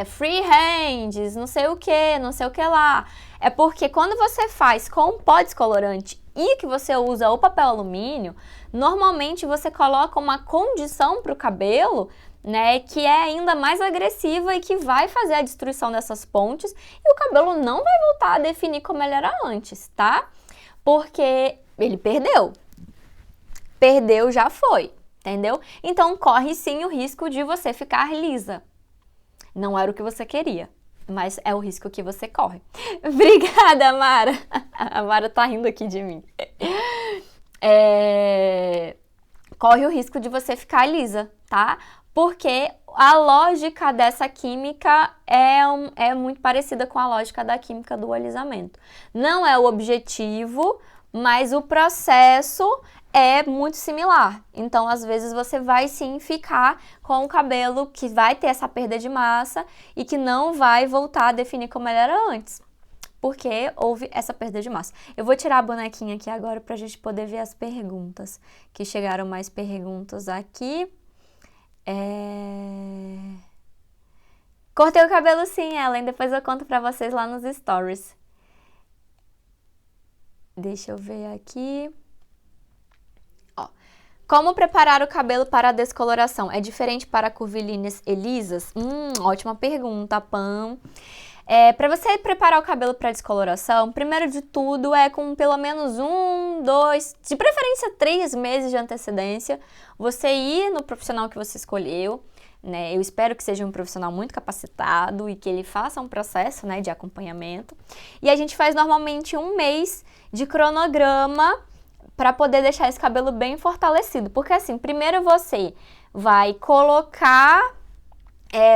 free hands, não sei o que lá. É porque quando você faz com pó descolorante e que você usa o papel alumínio, normalmente você coloca uma condição para o cabelo, né, que é ainda mais agressiva e que vai fazer a destruição dessas pontes e o cabelo não vai voltar a definir como ele era antes, tá? Porque ele perdeu. Perdeu, já foi, entendeu? Então corre sim o risco de você ficar lisa. Não era o que você queria, mas é o risco que você corre. Obrigada, Mara. A Mara tá rindo aqui de mim. Corre o risco de você ficar lisa, tá? Porque a lógica dessa química é muito parecida com a lógica da química do alisamento. Não é o objetivo, mas o processo é muito similar. Então, às vezes, você vai sim ficar com o cabelo que vai ter essa perda de massa e que não vai voltar a definir como ele era antes, porque houve essa perda de massa. Eu vou tirar a bonequinha aqui agora pra gente poder ver as perguntas, que chegaram mais perguntas aqui. Cortei o cabelo sim, Ellen, depois eu conto pra vocês lá nos stories. Deixa eu ver aqui. Como preparar o cabelo para a descoloração? É diferente para curvilíneas e lisas? Ótima pergunta, Pam. Para você preparar o cabelo para descoloração, primeiro de tudo é com pelo menos 2, de preferência 3 meses de antecedência, você ir no profissional que você escolheu, né? Eu espero que seja um profissional muito capacitado e que ele faça um processo, né, de acompanhamento. E a gente faz normalmente 1 mês de cronograma para poder deixar esse cabelo bem fortalecido. Porque assim, primeiro você vai colocar,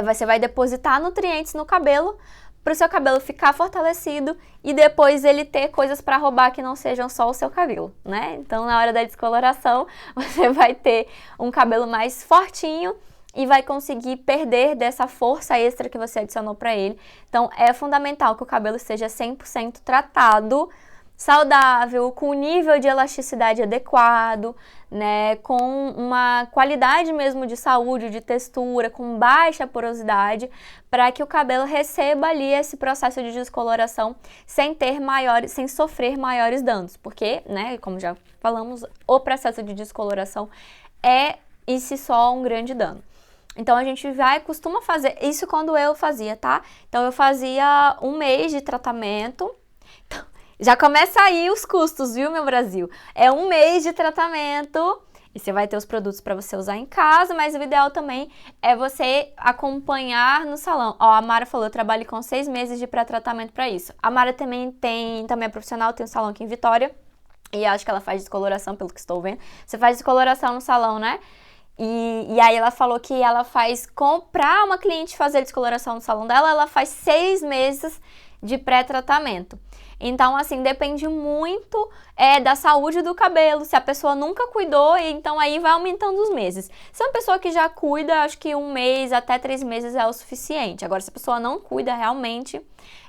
você vai depositar nutrientes no cabelo para o seu cabelo ficar fortalecido e depois ele ter coisas para roubar que não sejam só o seu cabelo, né? Então, na hora da descoloração, você vai ter um cabelo mais fortinho e vai conseguir perder dessa força extra que você adicionou para ele. Então, é fundamental que o cabelo esteja 100% tratado, saudável, com um nível de elasticidade adequado, né, com uma qualidade mesmo de saúde, de textura, com baixa porosidade, para que o cabelo receba ali esse processo de descoloração sem sofrer maiores danos, porque, né, como já falamos, o processo de descoloração é em si só um grande dano. Então, a gente costuma fazer isso quando eu fazia, tá? Então, eu fazia 1 mês de tratamento. Já começa aí os custos, viu, meu Brasil? É 1 mês de tratamento e você vai ter os produtos para você usar em casa, mas o ideal também é você acompanhar no salão. Ó, a Mara falou, eu trabalho com 6 meses de pré-tratamento para isso. A Mara também é profissional, tem um salão aqui em Vitória e acho que ela faz descoloração, pelo que estou vendo. Você faz descoloração no salão, né? E aí ela falou que ela pra uma cliente fazer descoloração no salão dela, ela faz 6 meses de pré-tratamento. Então, assim, depende muito da saúde do cabelo. Se a pessoa nunca cuidou, então aí vai aumentando os meses. Se é uma pessoa que já cuida, acho que 1 mês até 3 meses é o suficiente. Agora, se a pessoa não cuida realmente,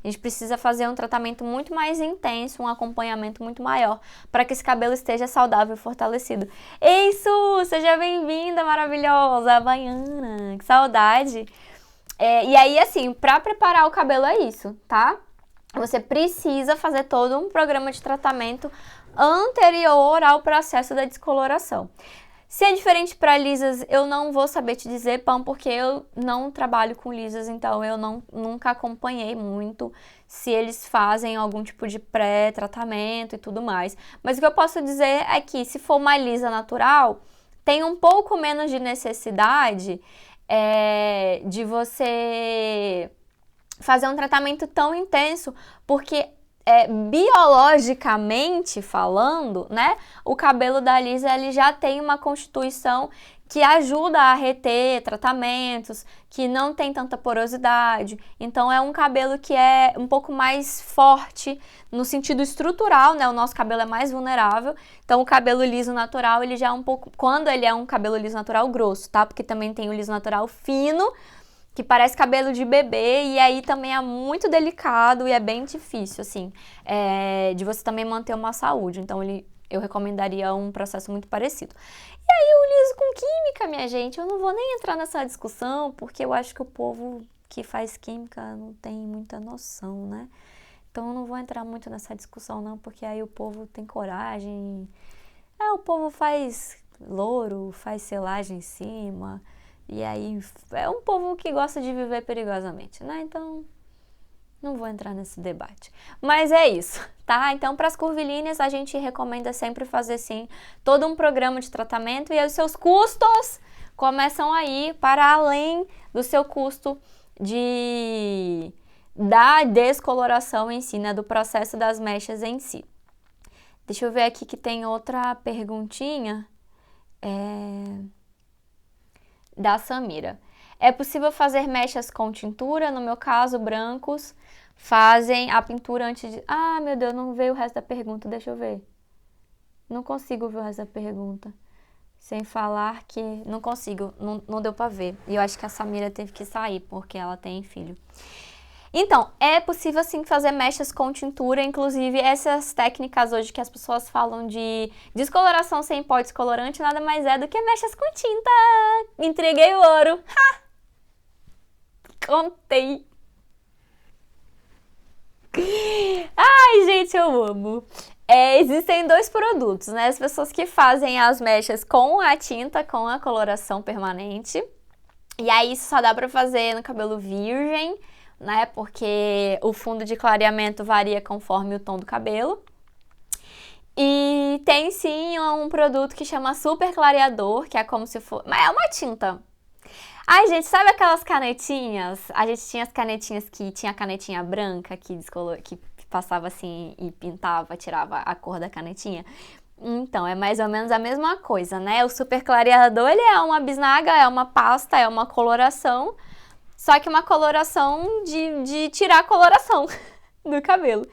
a gente precisa fazer um tratamento muito mais intenso, um acompanhamento muito maior, para que esse cabelo esteja saudável e fortalecido. Ei, Su, seja bem-vinda, maravilhosa, baiana, que saudade! E aí, assim, para preparar o cabelo é isso, tá? Você precisa fazer todo um programa de tratamento anterior ao processo da descoloração. Se é diferente para lisas, eu não vou saber te dizer, Pam, porque eu não trabalho com lisas, então eu nunca acompanhei muito se eles fazem algum tipo de pré-tratamento e tudo mais. Mas o que eu posso dizer é que se for uma lisa natural, tem um pouco menos de necessidade de você fazer um tratamento tão intenso, porque biologicamente falando, né, o cabelo da lisa ele já tem uma constituição que ajuda a reter tratamentos, que não tem tanta porosidade. Então é um cabelo que é um pouco mais forte no sentido estrutural, né? O nosso cabelo é mais vulnerável. Então o cabelo liso natural, ele já é um pouco, quando ele é um cabelo liso natural grosso, tá? Porque também tem o liso natural fino, que parece cabelo de bebê, e aí também é muito delicado e é bem difícil, assim, de você também manter uma saúde. Então eu recomendaria um processo muito parecido. E aí o liso com química, minha gente, eu não vou nem entrar nessa discussão, porque eu acho que o povo que faz química não tem muita noção, né? Então eu não vou entrar muito nessa discussão não, porque aí o povo tem coragem. O povo faz louro, faz selagem em cima, e aí é um povo que gosta de viver perigosamente, né? Então não vou entrar nesse debate. Mas é isso, tá? Então, para as curvilíneas, a gente recomenda sempre fazer, sim, todo um programa de tratamento, e aí os seus custos começam aí para além do seu custo da descoloração em si, né? Do processo das mechas em si. Deixa eu ver aqui que tem outra perguntinha da Samira. É possível fazer mechas com tintura? No meu caso, brancos fazem a pintura antes de... Ah, meu Deus, não veio o resto da pergunta, deixa eu ver. Não consigo ver o resto da pergunta. Sem falar que... Não consigo, não deu pra ver. E eu acho que a Samira teve que sair, porque ela tem filho. Então, é possível sim fazer mechas com tintura, inclusive essas técnicas hoje que as pessoas falam de descoloração sem pó descolorante, nada mais é do que mechas com tinta. Entreguei o ouro. Ha! Contei. Ai, gente, eu amo. Existem dois produtos, né? As pessoas que fazem as mechas com a tinta, com a coloração permanente. E aí isso só dá pra fazer no cabelo virgem, né? Porque o fundo de clareamento varia conforme o tom do cabelo. E tem sim um produto que chama super clareador, que é como se fosse... Mas é uma tinta. Ai, gente, sabe aquelas canetinhas? A gente tinha as canetinhas que tinha a canetinha branca que passava assim e pintava, tirava a cor da canetinha. Então, é mais ou menos a mesma coisa, né? O super clareador, ele é uma bisnaga, é uma pasta, é uma coloração, só que uma coloração de tirar a coloração do cabelo.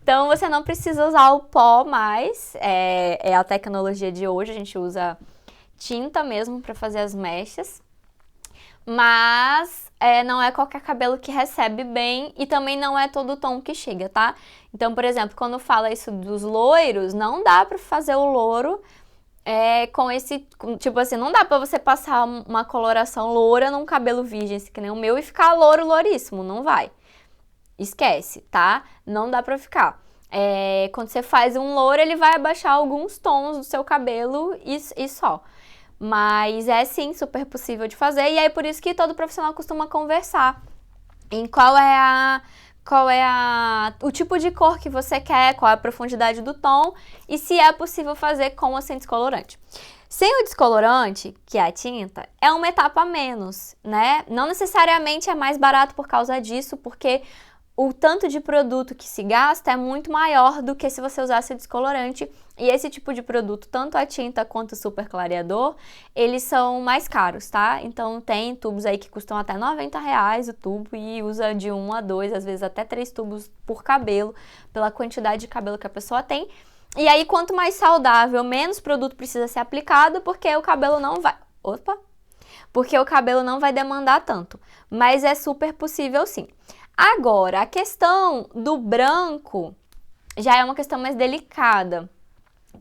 Então, você não precisa usar o pó mais, é a tecnologia de hoje, a gente usa tinta mesmo para fazer as mechas. Mas não é qualquer cabelo que recebe bem e também não é todo tom que chega, tá? Então, por exemplo, quando fala isso dos loiros, não dá pra fazer o louro com esse... Tipo assim, não dá pra você passar uma coloração loura num cabelo virgem, assim, que nem o meu, e ficar louro, louríssimo. Não vai. Esquece, tá? Não dá pra ficar. Quando você faz um louro, ele vai abaixar alguns tons do seu cabelo e só. Mas é sim super possível de fazer, e aí por isso que todo profissional costuma conversar em qual é o tipo de cor que você quer, qual é a profundidade do tom e se é possível fazer com ou sem descolorante. Sem o descolorante, que é a tinta, é uma etapa a menos, né? Não necessariamente é mais barato por causa disso, porque o tanto de produto que se gasta é muito maior do que se você usasse o descolorante. E esse tipo de produto, tanto a tinta quanto o super clareador, eles são mais caros, tá? Então tem tubos aí que custam até R$90 o tubo e usa de 1 a 2, às vezes até 3 tubos por cabelo, pela quantidade de cabelo que a pessoa tem. E aí quanto mais saudável, menos produto precisa ser aplicado, porque o cabelo não vai... Porque o cabelo não vai demandar tanto. Mas é super possível sim. Agora, a questão do branco já é uma questão mais delicada,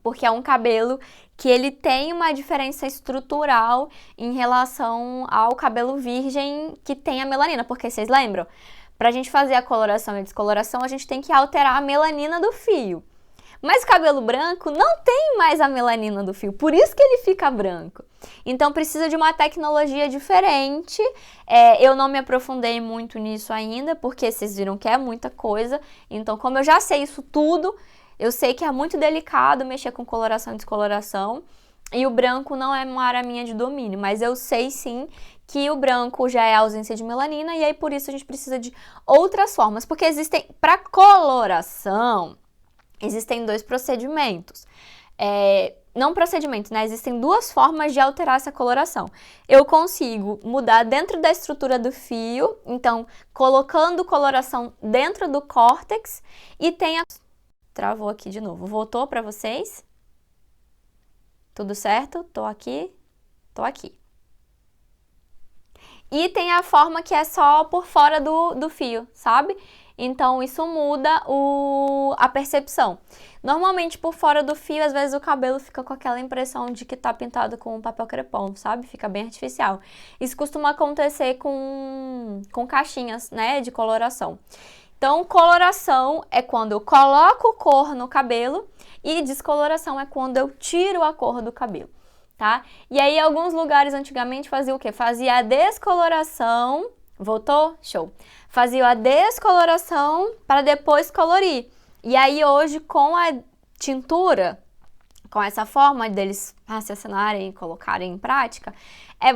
porque é um cabelo que ele tem uma diferença estrutural em relação ao cabelo virgem que tem a melanina, porque vocês lembram? Pra gente fazer a coloração e a descoloração, a gente tem que alterar a melanina do fio. Mas o cabelo branco não tem mais a melanina do fio, por isso que ele fica branco. Então precisa de uma tecnologia diferente. Eu não me aprofundei muito nisso ainda, porque vocês viram que é muita coisa. Então, como eu já sei isso tudo, eu sei que é muito delicado mexer com coloração e descoloração. E o branco não é uma área minha de domínio, mas eu sei sim que o branco já é a ausência de melanina, e aí por isso a gente precisa de outras formas. Porque existem, para coloração... Existem 2 procedimentos. não procedimento, né? Existem duas formas de alterar essa coloração. Eu consigo mudar dentro da estrutura do fio, então colocando coloração dentro do córtex, e tem a... Travou aqui de novo. Voltou para vocês? Tudo certo? Tô aqui. Tô aqui. E tem a forma que é só por fora do fio, sabe? Então, isso muda a percepção. Normalmente, por fora do fio, às vezes o cabelo fica com aquela impressão de que tá pintado com um papel crepom, sabe? Fica bem artificial. Isso costuma acontecer com caixinhas, né, de coloração. Então, coloração é quando eu coloco cor no cabelo e descoloração é quando eu tiro a cor do cabelo, tá? E aí, alguns lugares antigamente faziam o quê? Fazia a descoloração. Voltou? Show! Fazia a descoloração para depois colorir. E aí hoje com a tintura, com essa forma deles raciocinarem e colocarem em prática,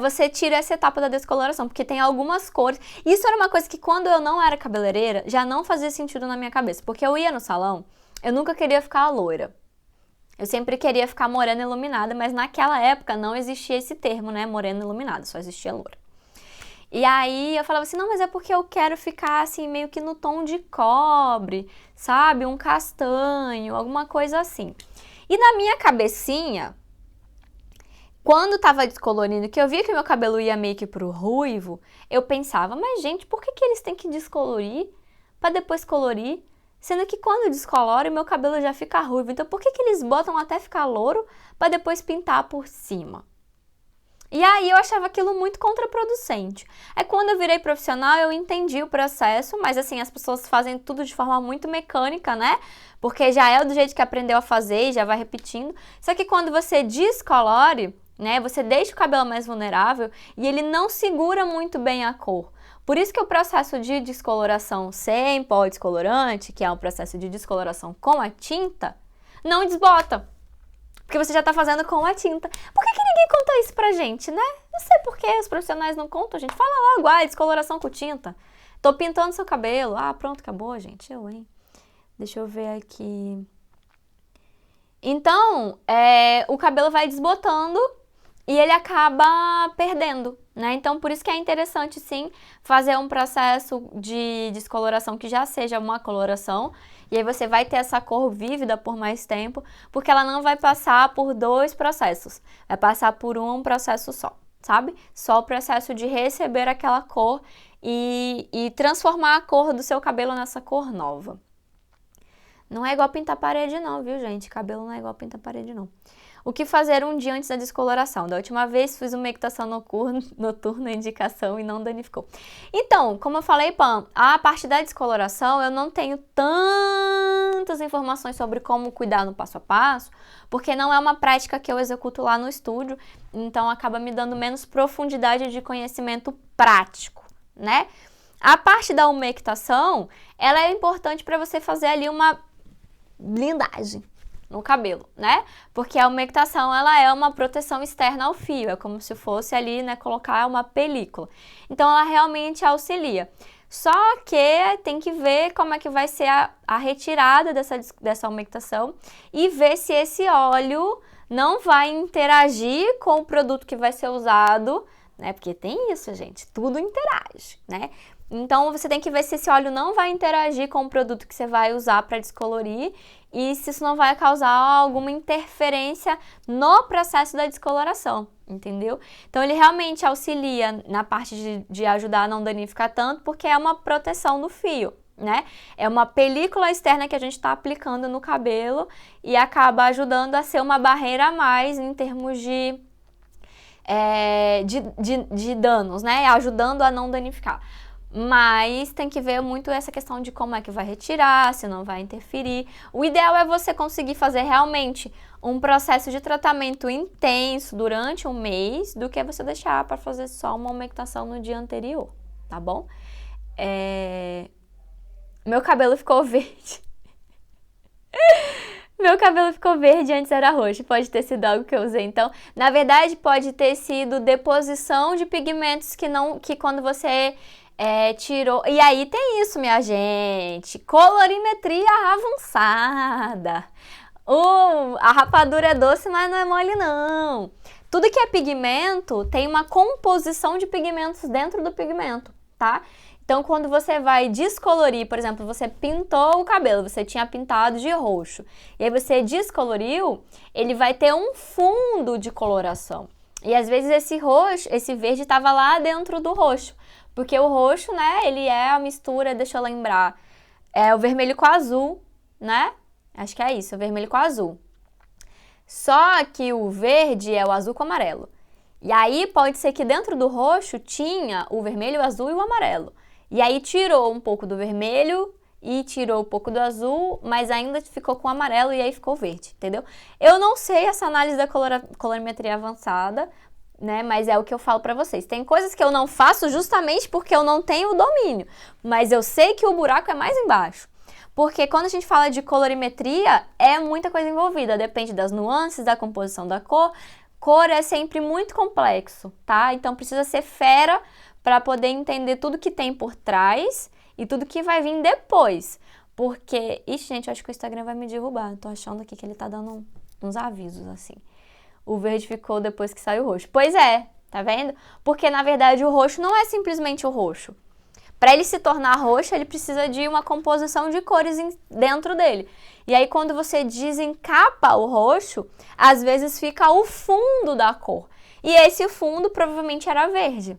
você tira essa etapa da descoloração, porque tem algumas cores. Isso era uma coisa que quando eu não era cabeleireira, já não fazia sentido na minha cabeça, porque eu ia no salão, eu nunca queria ficar loira. Eu sempre queria ficar morena iluminada, mas naquela época não existia esse termo, né, morena iluminada, só existia loura. E aí eu falava assim, não, mas é porque eu quero ficar assim meio que no tom de cobre, sabe? Um castanho, alguma coisa assim. E na minha cabecinha, quando tava descolorindo, que eu via que meu cabelo ia meio que pro ruivo, eu pensava, mas gente, por que eles têm que descolorir para depois colorir? Sendo que quando descolore, meu cabelo já fica ruivo. Então por que eles botam até ficar louro para depois pintar por cima? E aí eu achava aquilo muito contraproducente. Aí quando eu virei profissional, eu entendi o processo, mas assim, as pessoas fazem tudo de forma muito mecânica, né? Porque já é do jeito que aprendeu a fazer e já vai repetindo. Só que quando você descolore, né, você deixa o cabelo mais vulnerável e ele não segura muito bem a cor. Por isso que o processo de descoloração sem pó descolorante, que é um processo de descoloração com a tinta, não desbota. Porque você já tá fazendo com a tinta. Por que ninguém conta isso pra gente, né? Não sei por que os profissionais não contam, gente. Fala logo, descoloração com tinta. Tô pintando seu cabelo. Pronto, acabou, gente. hein? Deixa eu ver aqui. Então, o cabelo vai desbotando e ele acaba perdendo, né? Então, por isso que é interessante, sim, fazer um processo de descoloração que já seja uma coloração. E aí você vai ter essa cor vívida por mais tempo, porque ela não vai passar por 2 processos. Vai passar por um processo só, sabe? Só o processo de receber aquela cor e transformar a cor do seu cabelo nessa cor nova. Não é igual pintar parede não, viu, gente? Cabelo não é igual pintar parede não. O que fazer um dia antes da descoloração? Da última vez fiz uma equitação noturna, indicação, e não danificou. Então, como eu falei, Pam, a parte da descoloração eu não tenho tantas informações sobre como cuidar no passo a passo, porque não é uma prática que eu executo lá no estúdio, então acaba me dando menos profundidade de conhecimento prático, né? A parte da umectação, ela é importante para você fazer ali uma blindagem no cabelo, né? Porque a umectação, ela é uma proteção externa ao fio, é como se fosse ali, né, colocar uma película. Então, ela realmente auxilia. Só que tem que ver como é que vai ser a retirada dessa umectação e ver se esse óleo não vai interagir com o produto que vai ser usado, né? Porque tem isso, gente, tudo interage, né? Então, você tem que ver se esse óleo não vai interagir com o produto que você vai usar para descolorir e se isso não vai causar alguma interferência no processo da descoloração, entendeu? Então, ele realmente auxilia na parte de ajudar a não danificar tanto, porque é uma proteção no fio, né? É uma película externa que a gente está aplicando no cabelo e acaba ajudando a ser uma barreira a mais em termos de danos, né? Ajudando a não danificar. Mas tem que ver muito essa questão de como é que vai retirar, se não vai interferir. O ideal é você conseguir fazer realmente um processo de tratamento intenso durante um mês, do que você deixar para fazer só uma umectação no dia anterior, tá bom? Meu cabelo ficou verde. Meu cabelo ficou verde, antes era roxo, pode ter sido algo que eu usei. Então, na verdade, pode ter sido deposição de pigmentos que quando você tirou... E aí tem isso, minha gente, colorimetria avançada. A rapadura é doce, mas não é mole, não. Tudo que é pigmento tem uma composição de pigmentos dentro do pigmento, tá? Então, quando você vai descolorir, por exemplo, você pintou o cabelo, você tinha pintado de roxo, e aí você descoloriu, ele vai ter um fundo de coloração. E às vezes esse roxo, esse verde estava lá dentro do roxo, porque o roxo, né, ele é a mistura, deixa eu lembrar, é o vermelho com azul, né? Acho que é isso, o vermelho com azul. Só que o verde é o azul com amarelo. E aí pode ser que dentro do roxo tinha o vermelho, o azul e o amarelo. E aí tirou um pouco do vermelho e tirou um pouco do azul, mas ainda ficou com o amarelo e aí ficou verde, entendeu? Eu não sei essa análise da colorimetria avançada, né? Mas é o que eu falo pra vocês. Tem coisas que eu não faço justamente porque eu não tenho o domínio, mas eu sei que o buraco é mais embaixo. Porque quando a gente fala de colorimetria, é muita coisa envolvida, depende das nuances, da composição da cor. Cor é sempre muito complexo, tá? Então precisa ser fera para poder entender tudo que tem por trás e tudo que vai vir depois. Porque, ixi, gente, eu acho que o Instagram vai me derrubar. Tô achando aqui que ele tá dando uns avisos, assim. O verde ficou depois que saiu o roxo. Pois é, tá vendo? Porque, na verdade, o roxo não é simplesmente o roxo. Para ele se tornar roxo, ele precisa de uma composição de cores dentro dele. E aí, quando você desencapa o roxo, às vezes fica o fundo da cor. E esse fundo provavelmente era verde.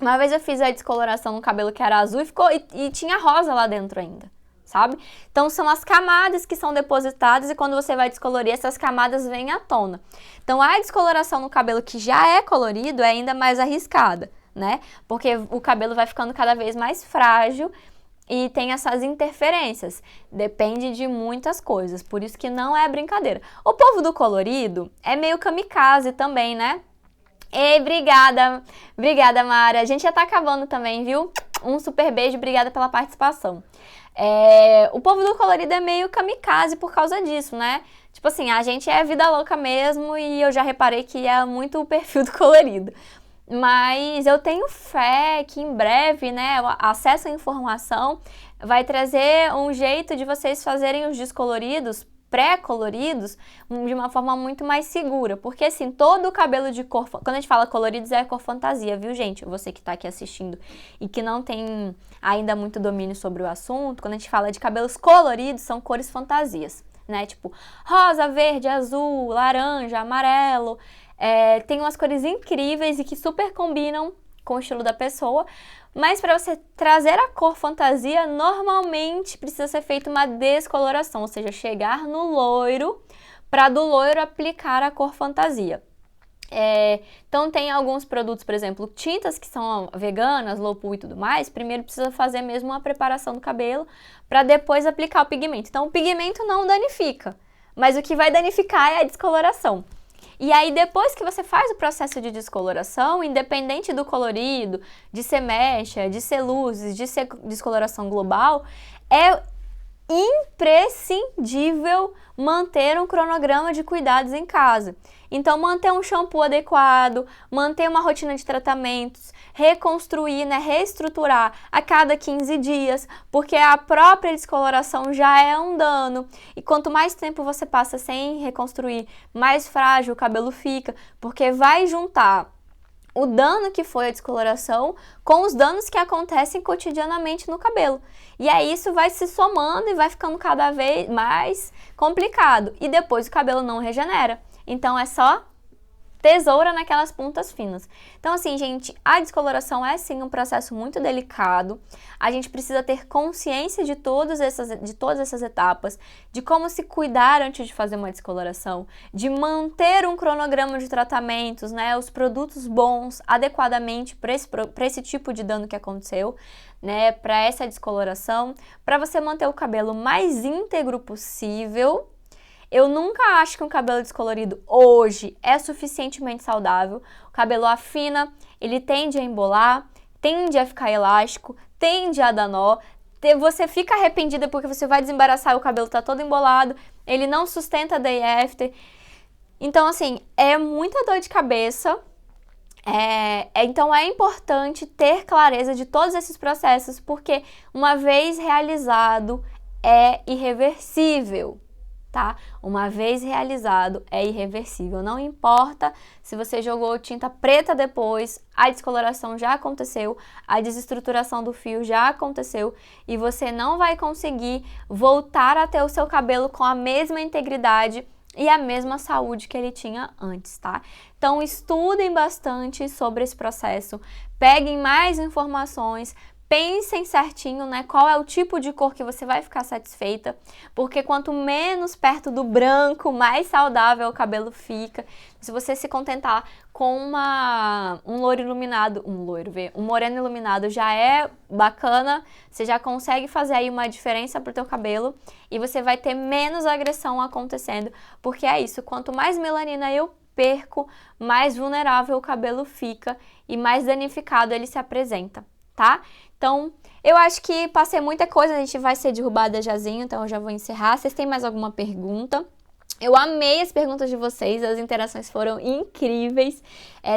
Uma vez eu fiz a descoloração no cabelo que era azul e tinha rosa lá dentro ainda, sabe? Então, são as camadas que são depositadas e quando você vai descolorir, essas camadas vêm à tona. Então, a descoloração no cabelo que já é colorido é ainda mais arriscada, né? Porque o cabelo vai ficando cada vez mais frágil e tem essas interferências. Depende de muitas coisas, por isso que não é brincadeira. O povo do colorido é meio kamikaze também, né? Ei, obrigada, Mara. A gente já tá acabando também, viu? Um super beijo, obrigada pela participação. O povo do colorido é meio kamikaze por causa disso, né? Tipo assim, a gente é vida louca mesmo e eu já reparei que é muito o perfil do colorido. Mas eu tenho fé que em breve, né, o acesso à informação vai trazer um jeito de vocês fazerem os descoloridos, pré-coloridos, de uma forma muito mais segura. Porque assim, todo o cabelo de cor... Quando a gente fala coloridos, é cor fantasia, viu, gente? Você que tá aqui assistindo e que não tem ainda muito domínio sobre o assunto, quando a gente fala de cabelos coloridos, são cores fantasias, né? Tipo, rosa, verde, azul, laranja, amarelo... tem umas cores incríveis e que super combinam com o estilo da pessoa, mas para você trazer a cor fantasia, normalmente precisa ser feita uma descoloração, ou seja, chegar no loiro, para do loiro aplicar a cor fantasia. Então tem alguns produtos, por exemplo, tintas que são veganas, low poo e tudo mais, primeiro precisa fazer mesmo uma preparação do cabelo, para depois aplicar o pigmento. Então o pigmento não danifica, mas o que vai danificar é a descoloração. E aí, depois que você faz o processo de descoloração, independente do colorido, de ser mecha, de ser luzes, de ser descoloração global, é imprescindível manter um cronograma de cuidados em casa. Então, manter um shampoo adequado, manter uma rotina de tratamentos, reconstruir, né, reestruturar a cada 15 dias, porque a própria descoloração já é um dano. E quanto mais tempo você passa sem reconstruir, mais frágil o cabelo fica, porque vai juntar o dano que foi a descoloração com os danos que acontecem cotidianamente no cabelo. E aí isso vai se somando e vai ficando cada vez mais complicado. E depois o cabelo não regenera. Então é só tesoura naquelas pontas finas. Então assim, gente, a descoloração é sim um processo muito delicado. A gente precisa ter consciência de todas essas etapas, de como se cuidar antes de fazer uma descoloração, de manter um cronograma de tratamentos, né, os produtos bons adequadamente para esse tipo de dano que aconteceu, né, para essa descoloração, para você manter o cabelo mais íntegro possível. Eu nunca acho que um cabelo descolorido hoje é suficientemente saudável. O cabelo afina, ele tende a embolar, tende a ficar elástico, tende a dar nó. Você fica arrependida porque você vai desembaraçar e o cabelo tá todo embolado, ele não sustenta day after. Então, assim, é muita dor de cabeça. Então é importante ter clareza de todos esses processos, porque uma vez realizado é irreversível. tá? Uma vez realizado, é irreversível. Não importa se você jogou tinta preta depois, a descoloração já aconteceu, a desestruturação do fio já aconteceu e você não vai conseguir voltar a ter o seu cabelo com a mesma integridade e a mesma saúde que ele tinha antes, tá? Então, estudem bastante sobre esse processo, peguem mais informações, pensem certinho, né, qual é o tipo de cor que você vai ficar satisfeita, porque quanto menos perto do branco, mais saudável o cabelo fica. Se você se contentar com um moreno iluminado já é bacana, você já consegue fazer aí uma diferença pro teu cabelo e você vai ter menos agressão acontecendo, porque é isso, quanto mais melanina eu perco, mais vulnerável o cabelo fica e mais danificado ele se apresenta, tá? Então, eu acho que passei muita coisa, a gente vai ser derrubada jazinho, então eu já vou encerrar. Vocês têm mais alguma pergunta? Eu amei as perguntas de vocês, as interações foram incríveis,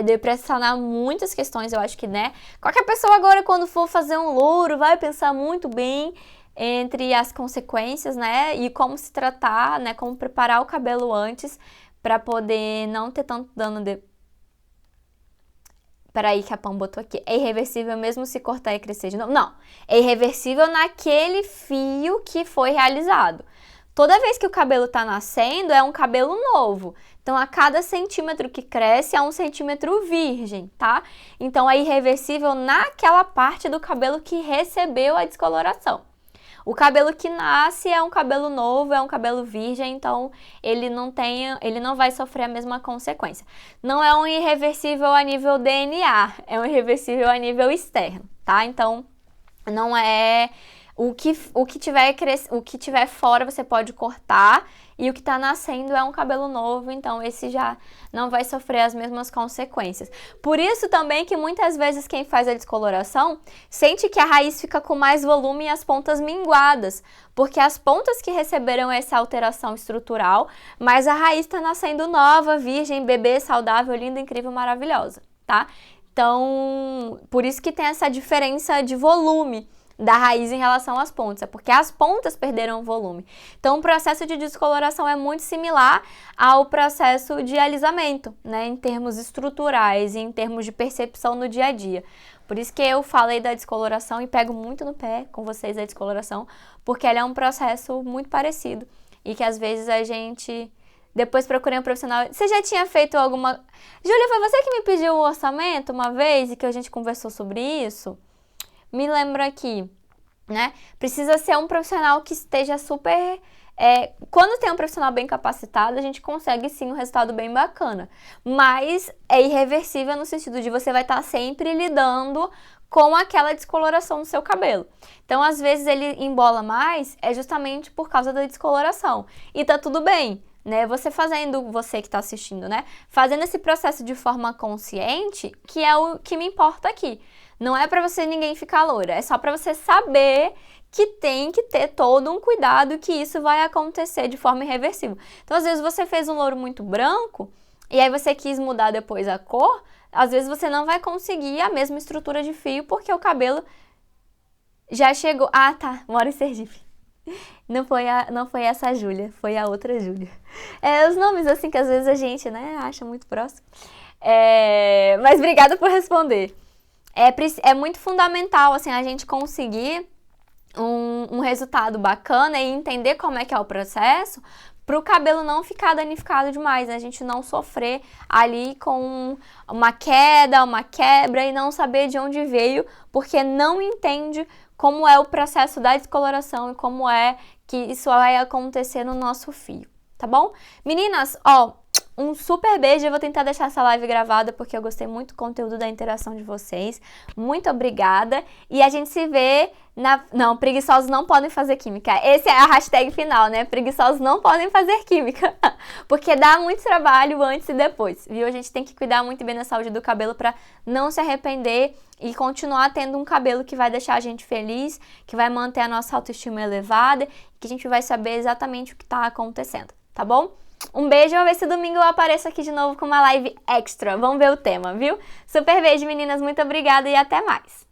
deu pra sanar muitas questões, eu acho que, né? Qualquer pessoa agora, quando for fazer um louro, vai pensar muito bem entre as consequências, né? E como se tratar, né? Como preparar o cabelo antes pra poder não ter tanto dano depois. Peraí que a Pam botou aqui. É irreversível mesmo se cortar e crescer de novo? Não. É irreversível naquele fio que foi realizado. Toda vez que o cabelo tá nascendo, é um cabelo novo. Então, a cada centímetro que cresce, é um centímetro virgem, tá? Então, é irreversível naquela parte do cabelo que recebeu a descoloração. O cabelo que nasce é um cabelo novo, é um cabelo virgem, então ele não vai sofrer a mesma consequência. Não é um irreversível a nível DNA, é um irreversível a nível externo, tá? Então, não é o que tiver fora você pode cortar e o que tá nascendo é um cabelo novo, então esse já não vai sofrer as mesmas consequências. Por isso também que muitas vezes quem faz a descoloração sente que a raiz fica com mais volume e as pontas minguadas, porque as pontas que receberam essa alteração estrutural, mas a raiz tá nascendo nova, virgem, bebê, saudável, linda, incrível, maravilhosa, tá? Então, por isso que tem essa diferença de volume da raiz em relação às pontas, é porque as pontas perderam volume. Então, o processo de descoloração é muito similar ao processo de alisamento, né, em termos estruturais e em termos de percepção no dia a dia. Por isso que eu falei da descoloração e pego muito no pé com vocês da descoloração, porque ela é um processo muito parecido e que às vezes a gente depois procurei um profissional. Você já tinha feito alguma... Júlia, foi você que me pediu o orçamento uma vez e que a gente conversou sobre isso? Me lembro aqui, né? Precisa ser um profissional que esteja super... quando tem um profissional bem capacitado, a gente consegue sim um resultado bem bacana. Mas é irreversível no sentido de você vai estar sempre lidando com aquela descoloração no seu cabelo. Então, às vezes, ele embola mais, é justamente por causa da descoloração. E tá tudo bem, né? Você que tá assistindo, né? Fazendo esse processo de forma consciente, que é o que me importa aqui. Não é pra ninguém ficar loura, é só pra você saber que tem que ter todo um cuidado que isso vai acontecer de forma irreversível. Então, às vezes, você fez um louro muito branco e aí você quis mudar depois a cor, às vezes você não vai conseguir a mesma estrutura de fio porque o cabelo já chegou... Ah, tá, moro em Sergipe. Não foi essa Júlia, foi a outra Júlia. Os nomes assim que às vezes a gente, né, acha muito próximo. Mas obrigada por responder. É muito fundamental, assim, a gente conseguir um resultado bacana e entender como é que é o processo para o cabelo não ficar danificado demais, né? A gente não sofrer ali com uma queda, uma quebra e não saber de onde veio, porque não entende como é o processo da descoloração e como é que isso vai acontecer no nosso fio, tá bom? Meninas, ó, um super beijo, eu vou tentar deixar essa live gravada porque eu gostei muito do conteúdo da interação de vocês. Muito obrigada e a gente se vê na... Não, preguiçosos não podem fazer química. Essa é a hashtag final, né? Preguiçosos não podem fazer química, porque dá muito trabalho antes e depois, viu? A gente tem que cuidar muito bem da saúde do cabelo para não se arrepender e continuar tendo um cabelo que vai deixar a gente feliz, que vai manter a nossa autoestima elevada, que a gente vai saber exatamente o que está acontecendo, tá bom? Um beijo, vamos ver se domingo eu apareço aqui de novo com uma live extra. Vamos ver o tema, viu? Super beijo, meninas, muito obrigada e até mais!